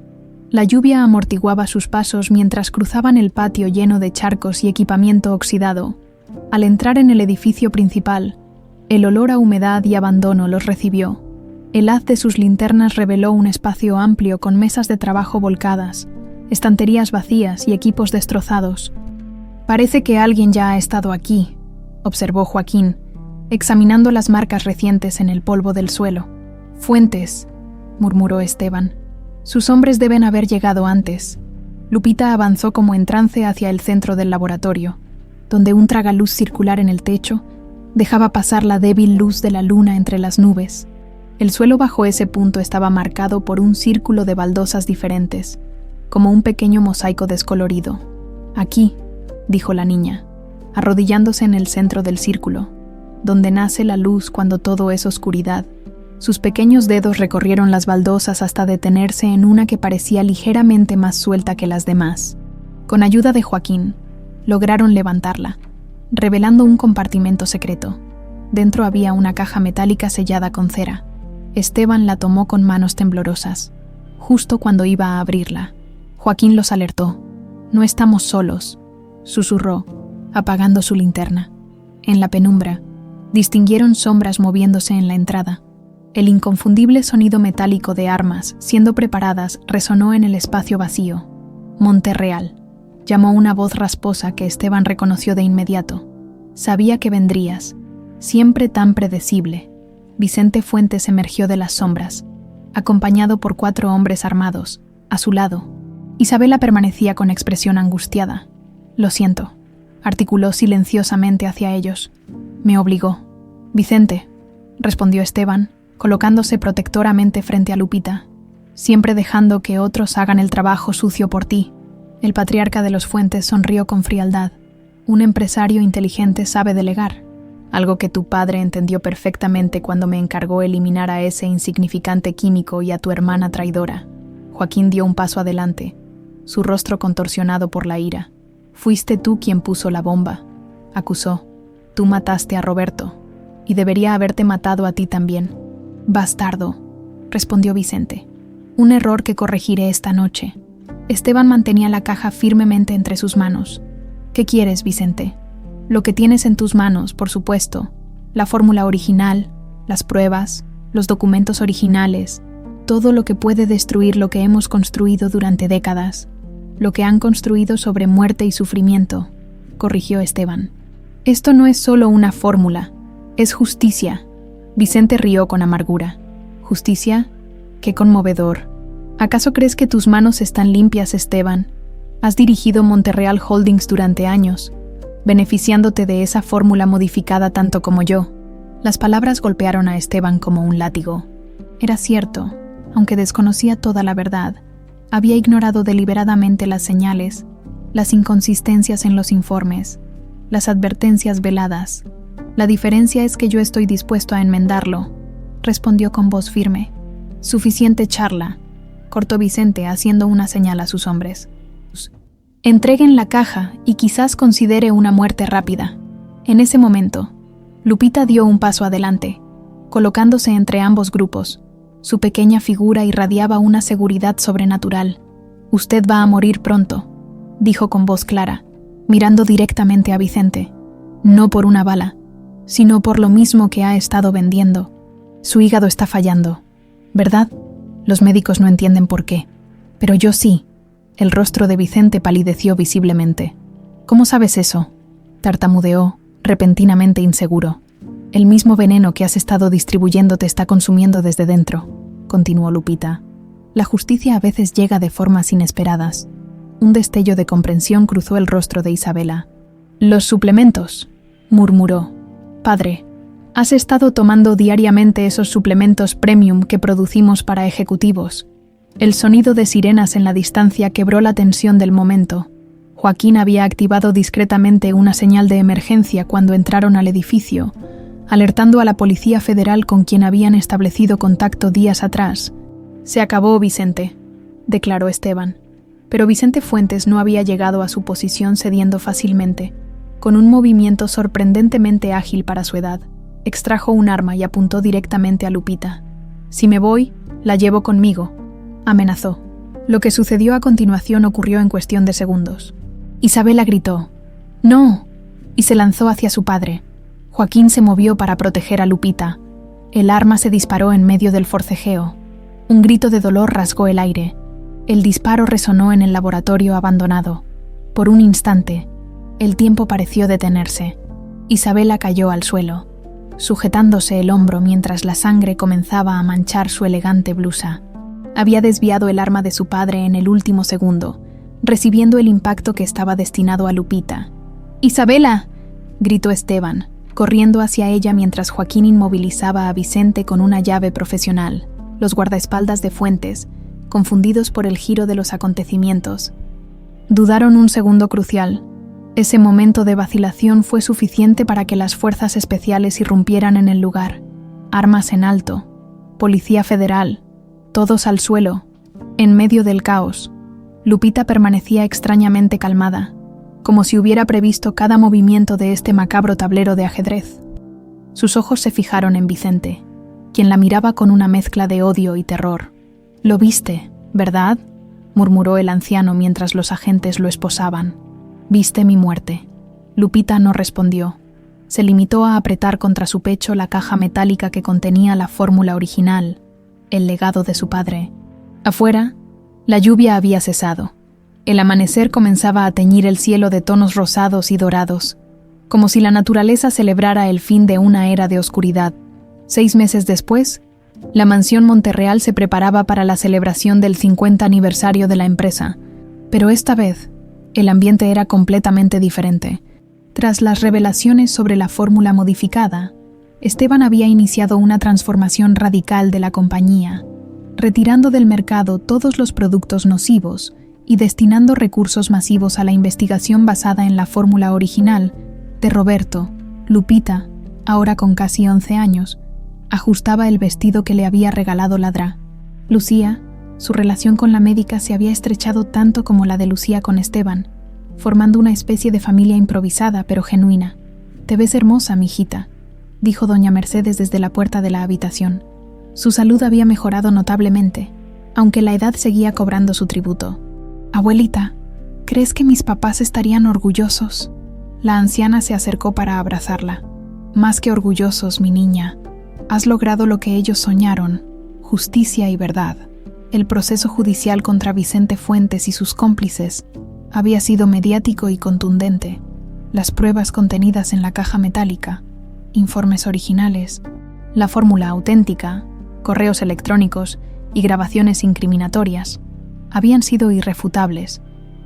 La lluvia amortiguaba sus pasos mientras cruzaban el patio lleno de charcos y equipamiento oxidado. Al entrar en el edificio principal, el olor a humedad y abandono los recibió. El haz de sus linternas reveló un espacio amplio con mesas de trabajo volcadas, estanterías vacías y equipos destrozados. «Parece que alguien ya ha estado aquí», observó Joaquín, examinando las marcas recientes en el polvo del suelo. «Fuentes», murmuró Esteban. «Sus hombres deben haber llegado antes». Lupita avanzó como en trance hacia el centro del laboratorio, donde un tragaluz circular en el techo dejaba pasar la débil luz de la luna entre las nubes. El suelo bajo ese punto estaba marcado por un círculo de baldosas diferentes, como un pequeño mosaico descolorido. «Aquí», dijo la niña, arrodillándose en el centro del círculo, donde nace la luz cuando todo es oscuridad. Sus pequeños dedos recorrieron las baldosas hasta detenerse en una que parecía ligeramente más suelta que las demás. Con ayuda de Joaquín, lograron levantarla, revelando un compartimento secreto. Dentro había una caja metálica sellada con cera. Esteban la tomó con manos temblorosas, justo cuando iba a abrirla. Joaquín los alertó. «No estamos solos», susurró, apagando su linterna. En la penumbra, distinguieron sombras moviéndose en la entrada. El inconfundible sonido metálico de armas siendo preparadas resonó en el espacio vacío. «Monterreal», llamó una voz rasposa que Esteban reconoció de inmediato. «Sabía que vendrías, siempre tan predecible». Vicente Fuentes emergió de las sombras, acompañado por 4 hombres armados, a su lado. Isabela permanecía con expresión angustiada. «Lo siento», articuló silenciosamente hacia ellos. «Me obligó». «Vicente», respondió Esteban, colocándose protectoramente frente a Lupita, «siempre dejando que otros hagan el trabajo sucio por ti». El patriarca de los Fuentes sonrió con frialdad. «Un empresario inteligente sabe delegar, algo que tu padre entendió perfectamente cuando me encargó eliminar a ese insignificante químico y a tu hermana traidora». Joaquín dio un paso adelante, su rostro contorsionado por la ira. «Fuiste tú quien puso la bomba», acusó. «Tú mataste a Roberto, y debería haberte matado a ti también». «Bastardo», respondió Vicente. «Un error que corregiré esta noche». Esteban mantenía la caja firmemente entre sus manos. «¿Qué quieres, Vicente?» «Lo que tienes en tus manos, por supuesto. La fórmula original, las pruebas, los documentos originales, todo lo que puede destruir lo que hemos construido durante décadas. Lo que han construido sobre muerte y sufrimiento», corrigió Esteban. «Esto no es solo una fórmula, es justicia». Vicente rió con amargura. «¿Justicia? Qué conmovedor. ¿Acaso crees que tus manos están limpias, Esteban? Has dirigido Monterreal Holdings durante años, beneficiándote de esa fórmula modificada tanto como yo». Las palabras golpearon a Esteban como un látigo. Era cierto, aunque desconocía toda la verdad, había ignorado deliberadamente las señales, las inconsistencias en los informes, las advertencias veladas. «La diferencia es que yo estoy dispuesto a enmendarlo», respondió con voz firme. «Suficiente charla», cortó Vicente haciendo una señal a sus hombres. «Entreguen la caja y quizás considere una muerte rápida». En ese momento, Lupita dio un paso adelante, colocándose entre ambos grupos. Su pequeña figura irradiaba una seguridad sobrenatural. «Usted va a morir pronto», dijo con voz clara, mirando directamente a Vicente. «No por una bala, sino por lo mismo que ha estado vendiendo. Su hígado está fallando, ¿verdad? Los médicos no entienden por qué, pero yo sí». El rostro de Vicente palideció visiblemente. «¿Cómo sabes eso?», tartamudeó, repentinamente inseguro. «El mismo veneno que has estado distribuyendo te está consumiendo desde dentro», continuó Lupita. «La justicia a veces llega de formas inesperadas». Un destello de comprensión cruzó el rostro de Isabela. «Los suplementos», murmuró. «Padre, has estado tomando diariamente esos suplementos premium que producimos para ejecutivos». El sonido de sirenas en la distancia quebró la tensión del momento. Joaquín había activado discretamente una señal de emergencia cuando entraron al edificio, alertando a la Policía Federal con quien habían establecido contacto días atrás. «Se acabó, Vicente», declaró Esteban. Pero Vicente Fuentes no había llegado a su posición cediendo fácilmente. Con un movimiento sorprendentemente ágil para su edad, extrajo un arma y apuntó directamente a Lupita. «Si me voy, la llevo conmigo», amenazó. Lo que sucedió a continuación ocurrió en cuestión de segundos. Isabela gritó «¡No!» y se lanzó hacia su padre. Joaquín se movió para proteger a Lupita. El arma se disparó en medio del forcejeo. Un grito de dolor rasgó el aire. El disparo resonó en el laboratorio abandonado. Por un instante, el tiempo pareció detenerse. Isabela cayó al suelo, sujetándose el hombro mientras la sangre comenzaba a manchar su elegante blusa. Había desviado el arma de su padre en el último segundo, recibiendo el impacto que estaba destinado a Lupita. «¡Isabela!», gritó Esteban, corriendo hacia ella mientras Joaquín inmovilizaba a Vicente con una llave profesional. Los guardaespaldas de Fuentes, confundidos por el giro de los acontecimientos, dudaron un segundo crucial. Ese momento de vacilación fue suficiente para que las fuerzas especiales irrumpieran en el lugar. Armas en alto, Policía Federal, todos al suelo, en medio del caos. Lupita permanecía extrañamente calmada, como si hubiera previsto cada movimiento de este macabro tablero de ajedrez. Sus ojos se fijaron en Vicente, quien la miraba con una mezcla de odio y terror. «Lo viste, ¿verdad?», murmuró el anciano mientras los agentes lo esposaban. «Viste mi muerte». Lupita no respondió. Se limitó a apretar contra su pecho la caja metálica que contenía la fórmula original, el legado de su padre. Afuera, la lluvia había cesado. El amanecer comenzaba a teñir el cielo de tonos rosados y dorados, como si la naturaleza celebrara el fin de una era de oscuridad. 6 meses después, la mansión Monterreal se preparaba para la celebración del 50 aniversario de la empresa, pero esta vez, el ambiente era completamente diferente. Tras las revelaciones sobre la fórmula modificada, Esteban había iniciado una transformación radical de la compañía, retirando del mercado todos los productos nocivos y destinando recursos masivos a la investigación basada en la fórmula original. De Roberto, Lupita, ahora con casi 11 años, ajustaba el vestido que le había regalado Ladra. Lucía, su relación con la médica se había estrechado tanto como la de Lucía con Esteban, formando una especie de familia improvisada pero genuina. «Te ves hermosa, mijita», dijo doña Mercedes desde la puerta de la habitación. Su salud había mejorado notablemente, aunque la edad seguía cobrando su tributo. «Abuelita, ¿crees que mis papás estarían orgullosos?». La anciana se acercó para abrazarla. «Más que orgullosos, mi niña. Has logrado lo que ellos soñaron, justicia y verdad». El proceso judicial contra Vicente Fuentes y sus cómplices había sido mediático y contundente. Las pruebas contenidas en la caja metálica, informes originales, la fórmula auténtica, correos electrónicos y grabaciones incriminatorias habían sido irrefutables.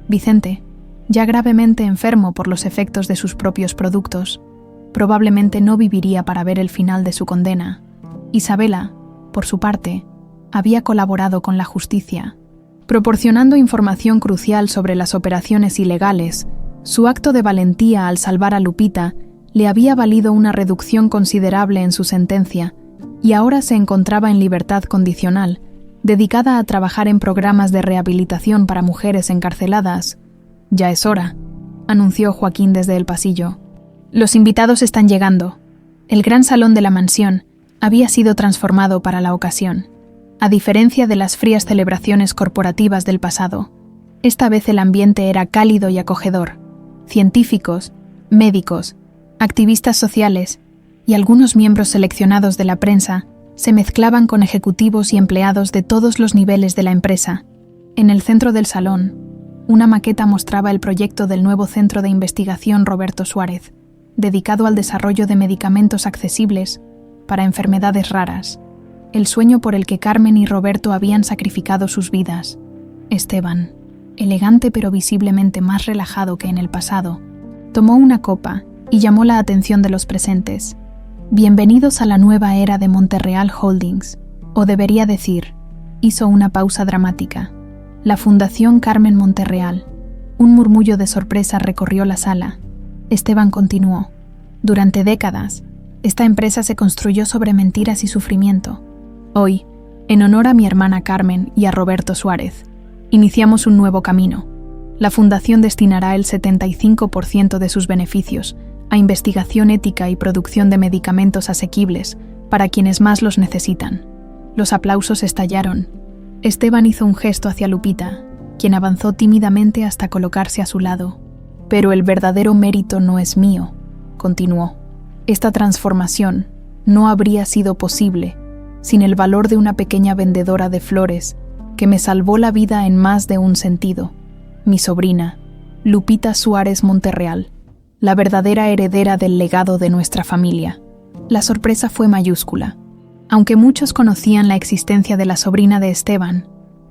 Vicente, ya gravemente enfermo por los efectos de sus propios productos, probablemente no viviría para ver el final de su condena. Isabela, por su parte, había colaborado con la justicia, proporcionando información crucial sobre las operaciones ilegales. Su acto de valentía al salvar a Lupita le había valido una reducción considerable en su sentencia, y ahora se encontraba en libertad condicional, dedicada a trabajar en programas de rehabilitación para mujeres encarceladas. «Ya es hora», anunció Joaquín desde el pasillo. Los invitados están llegando. El gran salón de la mansión había sido transformado para la ocasión. A diferencia de las frías celebraciones corporativas del pasado, esta vez el ambiente era cálido y acogedor. Científicos, médicos, activistas sociales y algunos miembros seleccionados de la prensa se mezclaban con ejecutivos y empleados de todos los niveles de la empresa. En el centro del salón, una maqueta mostraba el proyecto del nuevo Centro de Investigación Roberto Suárez, dedicado al desarrollo de medicamentos accesibles para enfermedades raras, el sueño por el que Carmen y Roberto habían sacrificado sus vidas. Esteban, elegante pero visiblemente más relajado que en el pasado, tomó una copa y llamó la atención de los presentes. Bienvenidos a la nueva era de Monterreal Holdings, o debería decir, hizo una pausa dramática. La Fundación Carmen Monterreal. Un murmullo de sorpresa recorrió la sala. Esteban continuó. Durante décadas, esta empresa se construyó sobre mentiras y sufrimiento. Hoy, en honor a mi hermana Carmen y a Roberto Suárez, iniciamos un nuevo camino. La Fundación destinará el 75% de sus beneficios a investigación ética y producción de medicamentos asequibles para quienes más los necesitan. Los aplausos estallaron. Esteban hizo un gesto hacia Lupita, quien avanzó tímidamente hasta colocarse a su lado. Pero el verdadero mérito no es mío, continuó. Esta transformación no habría sido posible sin el valor de una pequeña vendedora de flores que me salvó la vida en más de un sentido. Mi sobrina, Lupita Suárez Monterreal, la verdadera heredera del legado de nuestra familia. La sorpresa fue mayúscula. Aunque muchos conocían la existencia de la sobrina de Esteban,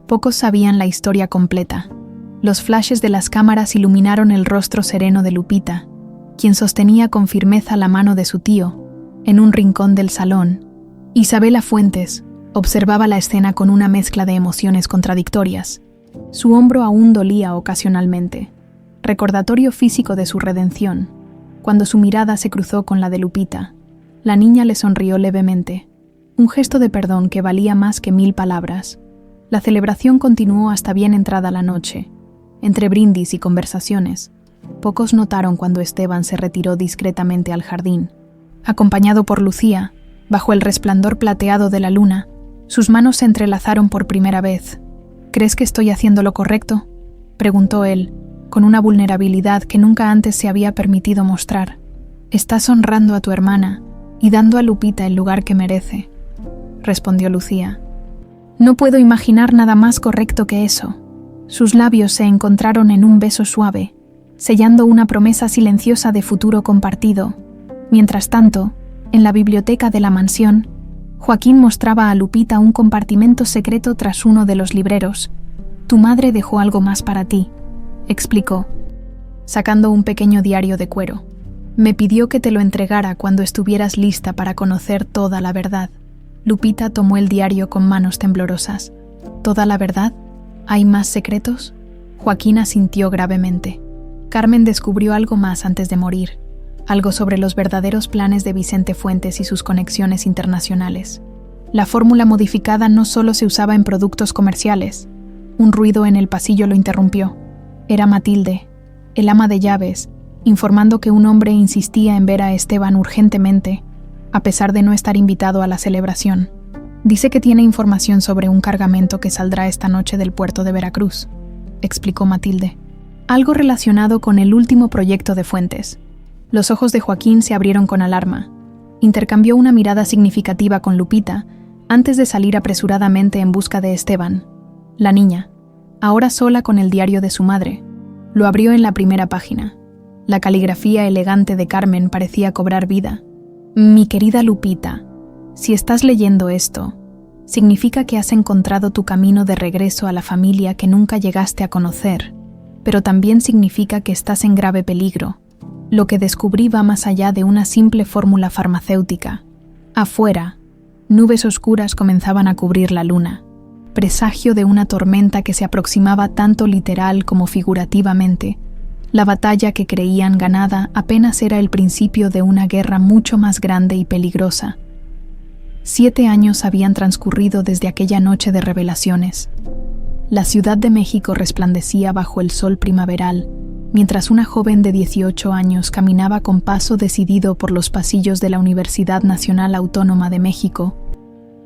pocos sabían la historia completa. Los flashes de las cámaras iluminaron el rostro sereno de Lupita, quien sostenía con firmeza la mano de su tío, en un rincón del salón. Isabela Fuentes observaba la escena con una mezcla de emociones contradictorias. Su hombro aún dolía ocasionalmente, recordatorio físico de su redención. Cuando su mirada se cruzó con la de Lupita, la niña le sonrió levemente, un gesto de perdón que valía más que 1000 palabras. La celebración continuó hasta bien entrada la noche. Entre brindis y conversaciones, pocos notaron cuando Esteban se retiró discretamente al jardín. Acompañado por Lucía, bajo el resplandor plateado de la luna, sus manos se entrelazaron por primera vez. ¿Crees que estoy haciendo lo correcto?, preguntó él, con una vulnerabilidad que nunca antes se había permitido mostrar. Estás honrando a tu hermana y dando a Lupita el lugar que merece, respondió Lucía. No puedo imaginar nada más correcto que eso. Sus labios se encontraron en un beso suave, sellando una promesa silenciosa de futuro compartido. Mientras tanto, en la biblioteca de la mansión, Joaquín mostraba a Lupita un compartimento secreto tras uno de los libreros. Tu madre dejó algo más para ti, explicó, sacando un pequeño diario de cuero. Me pidió que te lo entregara cuando estuvieras lista para conocer toda la verdad. Lupita tomó el diario con manos temblorosas. ¿Toda la verdad? ¿Hay más secretos? Joaquín asintió gravemente. Carmen descubrió algo más antes de morir, algo sobre los verdaderos planes de Vicente Fuentes y sus conexiones internacionales. La fórmula modificada no solo se usaba en productos comerciales. Un ruido en el pasillo lo interrumpió. Era Matilde, el ama de llaves, informando que un hombre insistía en ver a Esteban urgentemente, a pesar de no estar invitado a la celebración. Dice que tiene información sobre un cargamento que saldrá esta noche del puerto de Veracruz, explicó Matilde. Algo relacionado con el último proyecto de Fuentes. Los ojos de Joaquín se abrieron con alarma. Intercambió una mirada significativa con Lupita antes de salir apresuradamente en busca de Esteban. La niña, ahora sola con el diario de su madre, lo abrió en la primera página. La caligrafía elegante de Carmen parecía cobrar vida. Mi querida Lupita, si estás leyendo esto, significa que has encontrado tu camino de regreso a la familia que nunca llegaste a conocer, pero también significa que estás en grave peligro. Lo que descubrí va más allá de una simple fórmula farmacéutica. Afuera, nubes oscuras comenzaban a cubrir la luna, presagio de una tormenta que se aproximaba tanto literal como figurativamente. La batalla que creían ganada apenas era el principio de una guerra mucho más grande y peligrosa. 7 años habían transcurrido desde aquella noche de revelaciones. La Ciudad de México resplandecía bajo el sol primaveral, mientras una joven de 18 años caminaba con paso decidido por los pasillos de la Universidad Nacional Autónoma de México.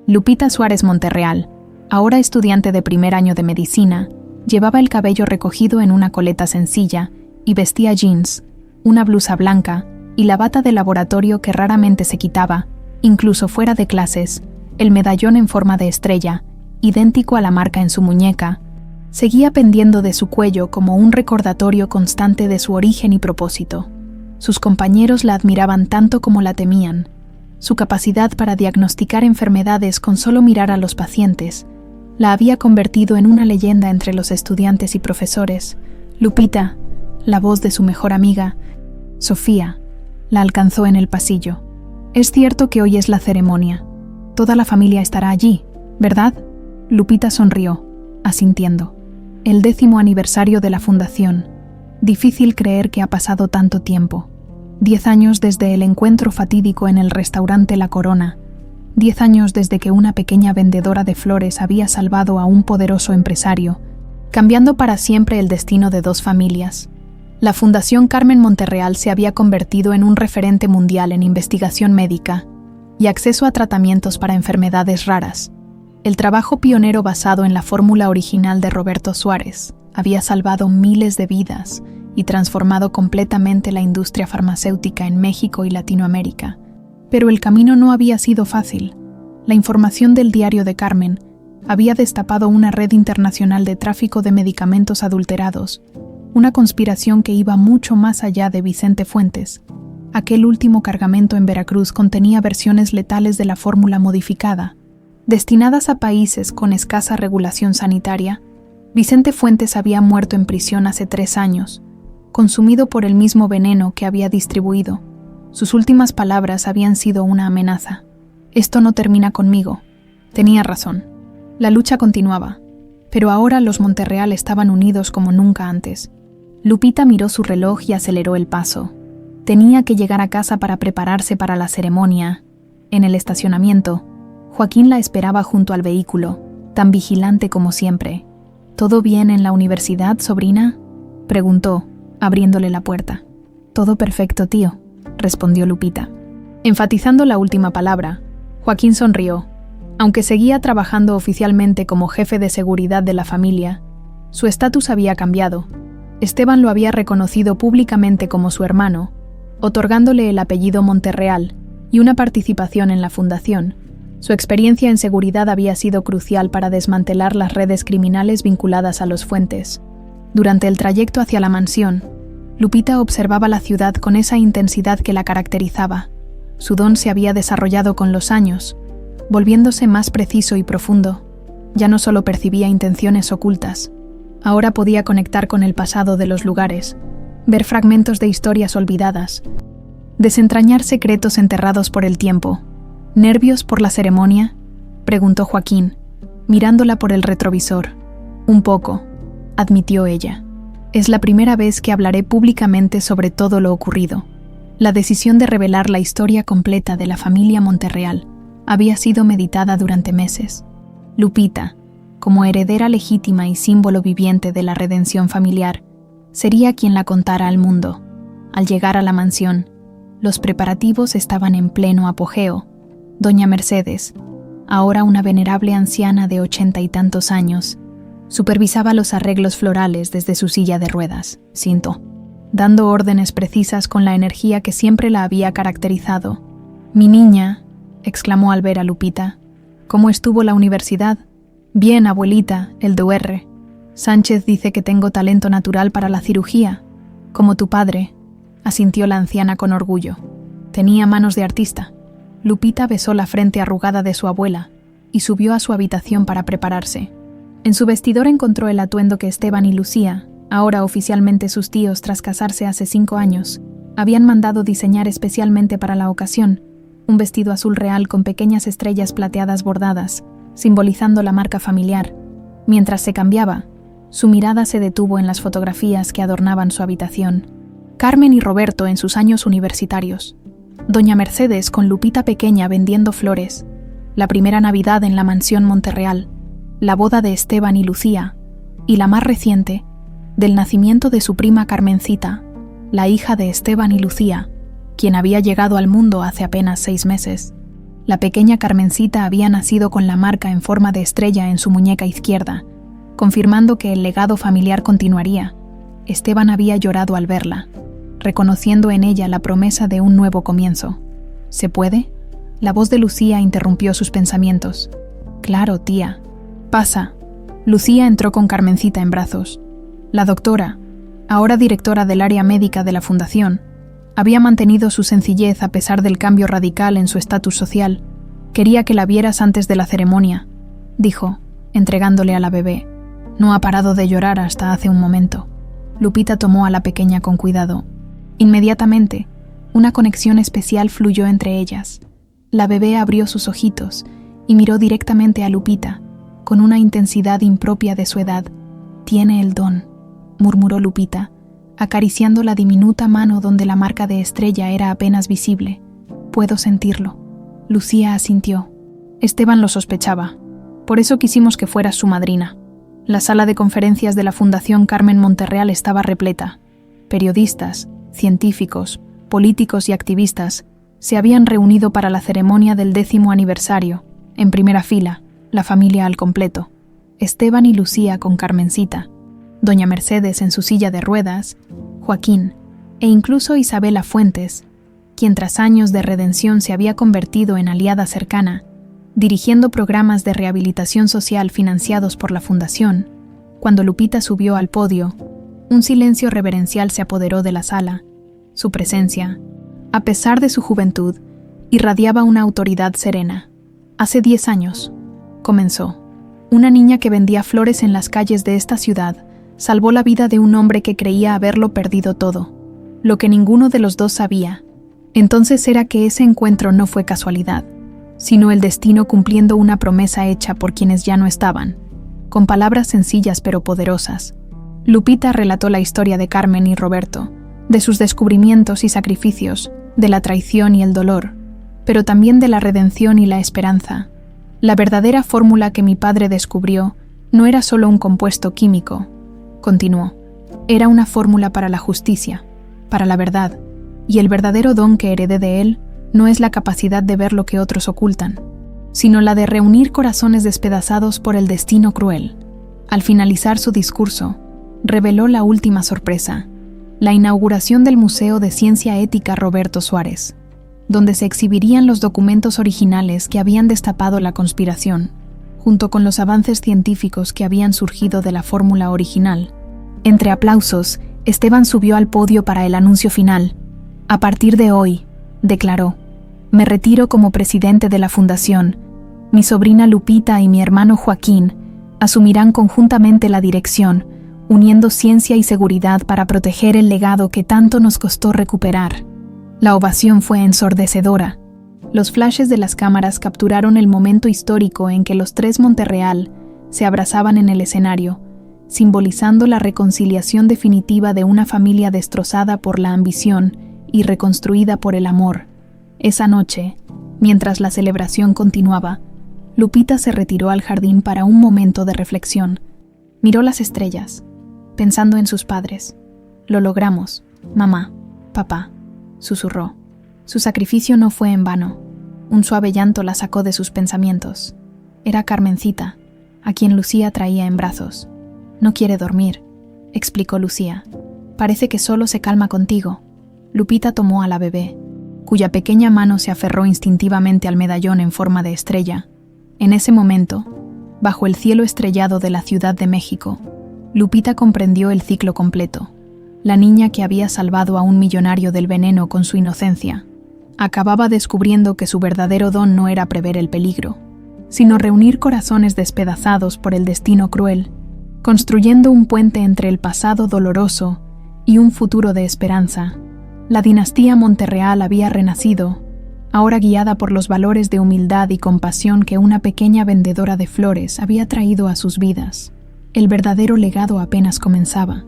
Lupita Suárez Monterreal, ahora estudiante de primer año de medicina, llevaba el cabello recogido en una coleta sencilla y vestía jeans, una blusa blanca y la bata de laboratorio que raramente se quitaba, incluso fuera de clases. El medallón en forma de estrella, idéntico a la marca en su muñeca, seguía pendiendo de su cuello como un recordatorio constante de su origen y propósito. Sus compañeros la admiraban tanto como la temían. Su capacidad para diagnosticar enfermedades con solo mirar a los pacientes la había convertido en una leyenda entre los estudiantes y profesores. Lupita, la voz de su mejor amiga, Sofía, la alcanzó en el pasillo. «Es cierto que hoy es la ceremonia. Toda la familia estará allí, ¿verdad?». Lupita sonrió, asintiendo. El 10º aniversario de la fundación. Difícil creer que ha pasado tanto tiempo. 10 años desde el encuentro fatídico en el restaurante La Corona. 10 años desde que una pequeña vendedora de flores había salvado a un poderoso empresario, cambiando para siempre el destino de 2 familias. La Fundación Carmen Monterreal se había convertido en un referente mundial en investigación médica y acceso a tratamientos para enfermedades raras. El trabajo pionero basado en la fórmula original de Roberto Suárez había salvado miles de vidas y transformado completamente la industria farmacéutica en México y Latinoamérica. Pero el camino no había sido fácil. La información del diario de Carmen había destapado una red internacional de tráfico de medicamentos adulterados, una conspiración que iba mucho más allá de Vicente Fuentes. Aquel último cargamento en Veracruz contenía versiones letales de la fórmula modificada, destinadas a países con escasa regulación sanitaria. Vicente Fuentes había muerto en prisión hace 3 años, consumido por el mismo veneno que había distribuido. Sus últimas palabras habían sido una amenaza. «Esto no termina conmigo». Tenía razón. La lucha continuaba, pero ahora los Monterreal estaban unidos como nunca antes. Lupita miró su reloj y aceleró el paso. Tenía que llegar a casa para prepararse para la ceremonia. En el estacionamiento, Joaquín la esperaba junto al vehículo, tan vigilante como siempre. «¿Todo bien en la universidad, sobrina?», preguntó, abriéndole la puerta. «Todo perfecto, tío», respondió Lupita. Enfatizando la última palabra, Joaquín sonrió. Aunque seguía trabajando oficialmente como jefe de seguridad de la familia, su estatus había cambiado. Esteban lo había reconocido públicamente como su hermano, otorgándole el apellido Monterreal y una participación en la fundación. Su experiencia en seguridad había sido crucial para desmantelar las redes criminales vinculadas a los Fuentes. Durante el trayecto hacia la mansión, Lupita observaba la ciudad con esa intensidad que la caracterizaba. Su don se había desarrollado con los años, volviéndose más preciso y profundo. Ya no solo percibía intenciones ocultas, ahora podía conectar con el pasado de los lugares, ver fragmentos de historias olvidadas, desentrañar secretos enterrados por el tiempo. «¿Nervios por la ceremonia?», preguntó Joaquín, mirándola por el retrovisor. «Un poco», admitió ella. «Es la primera vez que hablaré públicamente sobre todo lo ocurrido». La decisión de revelar la historia completa de la familia Monterreal había sido meditada durante meses. Lupita, como heredera legítima y símbolo viviente de la redención familiar, sería quien la contara al mundo. Al llegar a la mansión, los preparativos estaban en pleno apogeo. Doña Mercedes, ahora una venerable anciana de 80 y tantos años, supervisaba los arreglos florales desde su silla de ruedas, cinto, dando órdenes precisas con la energía que siempre la había caracterizado. «Mi niña», exclamó al ver a Lupita, «¿cómo estuvo la universidad?». «Bien, abuelita, el DR. Sánchez dice que tengo talento natural para la cirugía, como tu padre», asintió la anciana con orgullo. «Tenía manos de artista». Lupita besó la frente arrugada de su abuela y subió a su habitación para prepararse. En su vestidor encontró el atuendo que Esteban y Lucía, ahora oficialmente sus tíos tras casarse hace 5 años, habían mandado diseñar especialmente para la ocasión, un vestido azul real con pequeñas estrellas plateadas bordadas, simbolizando la marca familiar. Mientras se cambiaba, su mirada se detuvo en las fotografías que adornaban su habitación. Carmen y Roberto en sus años universitarios. Doña Mercedes con Lupita pequeña vendiendo flores. La primera Navidad en la mansión Monterreal. La boda de Esteban y Lucía. Y la más reciente, del nacimiento de su prima Carmencita, la hija de Esteban y Lucía, quien había llegado al mundo hace apenas 6 meses. La pequeña Carmencita había nacido con la marca en forma de estrella en su muñeca izquierda, confirmando que el legado familiar continuaría. Esteban había llorado al verla, reconociendo en ella la promesa de un nuevo comienzo. ¿Se puede? La voz de Lucía interrumpió sus pensamientos. Claro, tía. Pasa. Lucía entró con Carmencita en brazos. La doctora, ahora directora del área médica de la fundación, había mantenido su sencillez a pesar del cambio radical en su estatus social. Quería que la vieras antes de la ceremonia, dijo, entregándole a la bebé. No ha parado de llorar hasta hace un momento. Lupita tomó a la pequeña con cuidado. Inmediatamente, una conexión especial fluyó entre ellas. La bebé abrió sus ojitos y miró directamente a Lupita, con una intensidad impropia de su edad. «Tiene el don», murmuró Lupita, acariciando la diminuta mano donde la marca de estrella era apenas visible. «Puedo sentirlo». Lucía asintió. Esteban lo sospechaba. Por eso quisimos que fueras su madrina. La sala de conferencias de la Fundación Carmen Monterreal estaba repleta. Periodistas, científicos, políticos y activistas se habían reunido para la ceremonia del 10º aniversario. En primera fila, la familia al completo. Esteban y Lucía con Carmencita, doña Mercedes en su silla de ruedas, Joaquín e incluso Isabela Fuentes, quien tras años de redención se había convertido en aliada cercana, dirigiendo programas de rehabilitación social financiados por la Fundación. Cuando Lupita subió al podio, un silencio reverencial se apoderó de la sala. Su presencia, a pesar de su juventud, irradiaba una autoridad serena. Hace 10 años, comenzó, una niña que vendía flores en las calles de esta ciudad salvó la vida de un hombre que creía haberlo perdido todo. Lo que ninguno de los dos sabía, entonces, era que ese encuentro no fue casualidad, sino el destino cumpliendo una promesa hecha por quienes ya no estaban. Con palabras sencillas pero poderosas, Lupita relató la historia de Carmen y Roberto, de sus descubrimientos y sacrificios, de la traición y el dolor, pero también de la redención y la esperanza. La verdadera fórmula que mi padre descubrió no era solo un compuesto químico, continuó, era una fórmula para la justicia, para la verdad, y el verdadero don que heredé de él no es la capacidad de ver lo que otros ocultan, sino la de reunir corazones despedazados por el destino cruel. Al finalizar su discurso, reveló la última sorpresa, la inauguración del Museo de Ciencia Ética Roberto Suárez, donde se exhibirían los documentos originales que habían destapado la conspiración, junto con los avances científicos que habían surgido de la fórmula original. Entre aplausos, Esteban subió al podio para el anuncio final. «A partir de hoy», declaró, «me retiro como presidente de la Fundación. Mi sobrina Lupita y mi hermano Joaquín asumirán conjuntamente la dirección, uniendo ciencia y seguridad para proteger el legado que tanto nos costó recuperar». La ovación fue ensordecedora. Los flashes de las cámaras capturaron el momento histórico en que los 3 Monterreal se abrazaban en el escenario, simbolizando la reconciliación definitiva de una familia destrozada por la ambición y reconstruida por el amor. Esa noche, mientras la celebración continuaba, Lupita se retiró al jardín para un momento de reflexión. Miró las estrellas, pensando en sus padres. «Lo logramos, mamá, papá», susurró. Su sacrificio no fue en vano. Un suave llanto la sacó de sus pensamientos. Era Carmencita, a quien Lucía traía en brazos. «No quiere dormir», explicó Lucía. «Parece que solo se calma contigo». Lupita tomó a la bebé, cuya pequeña mano se aferró instintivamente al medallón en forma de estrella. En ese momento, bajo el cielo estrellado de la Ciudad de México, Lupita comprendió el ciclo completo. La niña que había salvado a un millonario del veneno con su inocencia, acababa descubriendo que su verdadero don no era prever el peligro, sino reunir corazones despedazados por el destino cruel, construyendo un puente entre el pasado doloroso y un futuro de esperanza. La dinastía Monterreal había renacido, ahora guiada por los valores de humildad y compasión que una pequeña vendedora de flores había traído a sus vidas. El verdadero legado apenas comenzaba.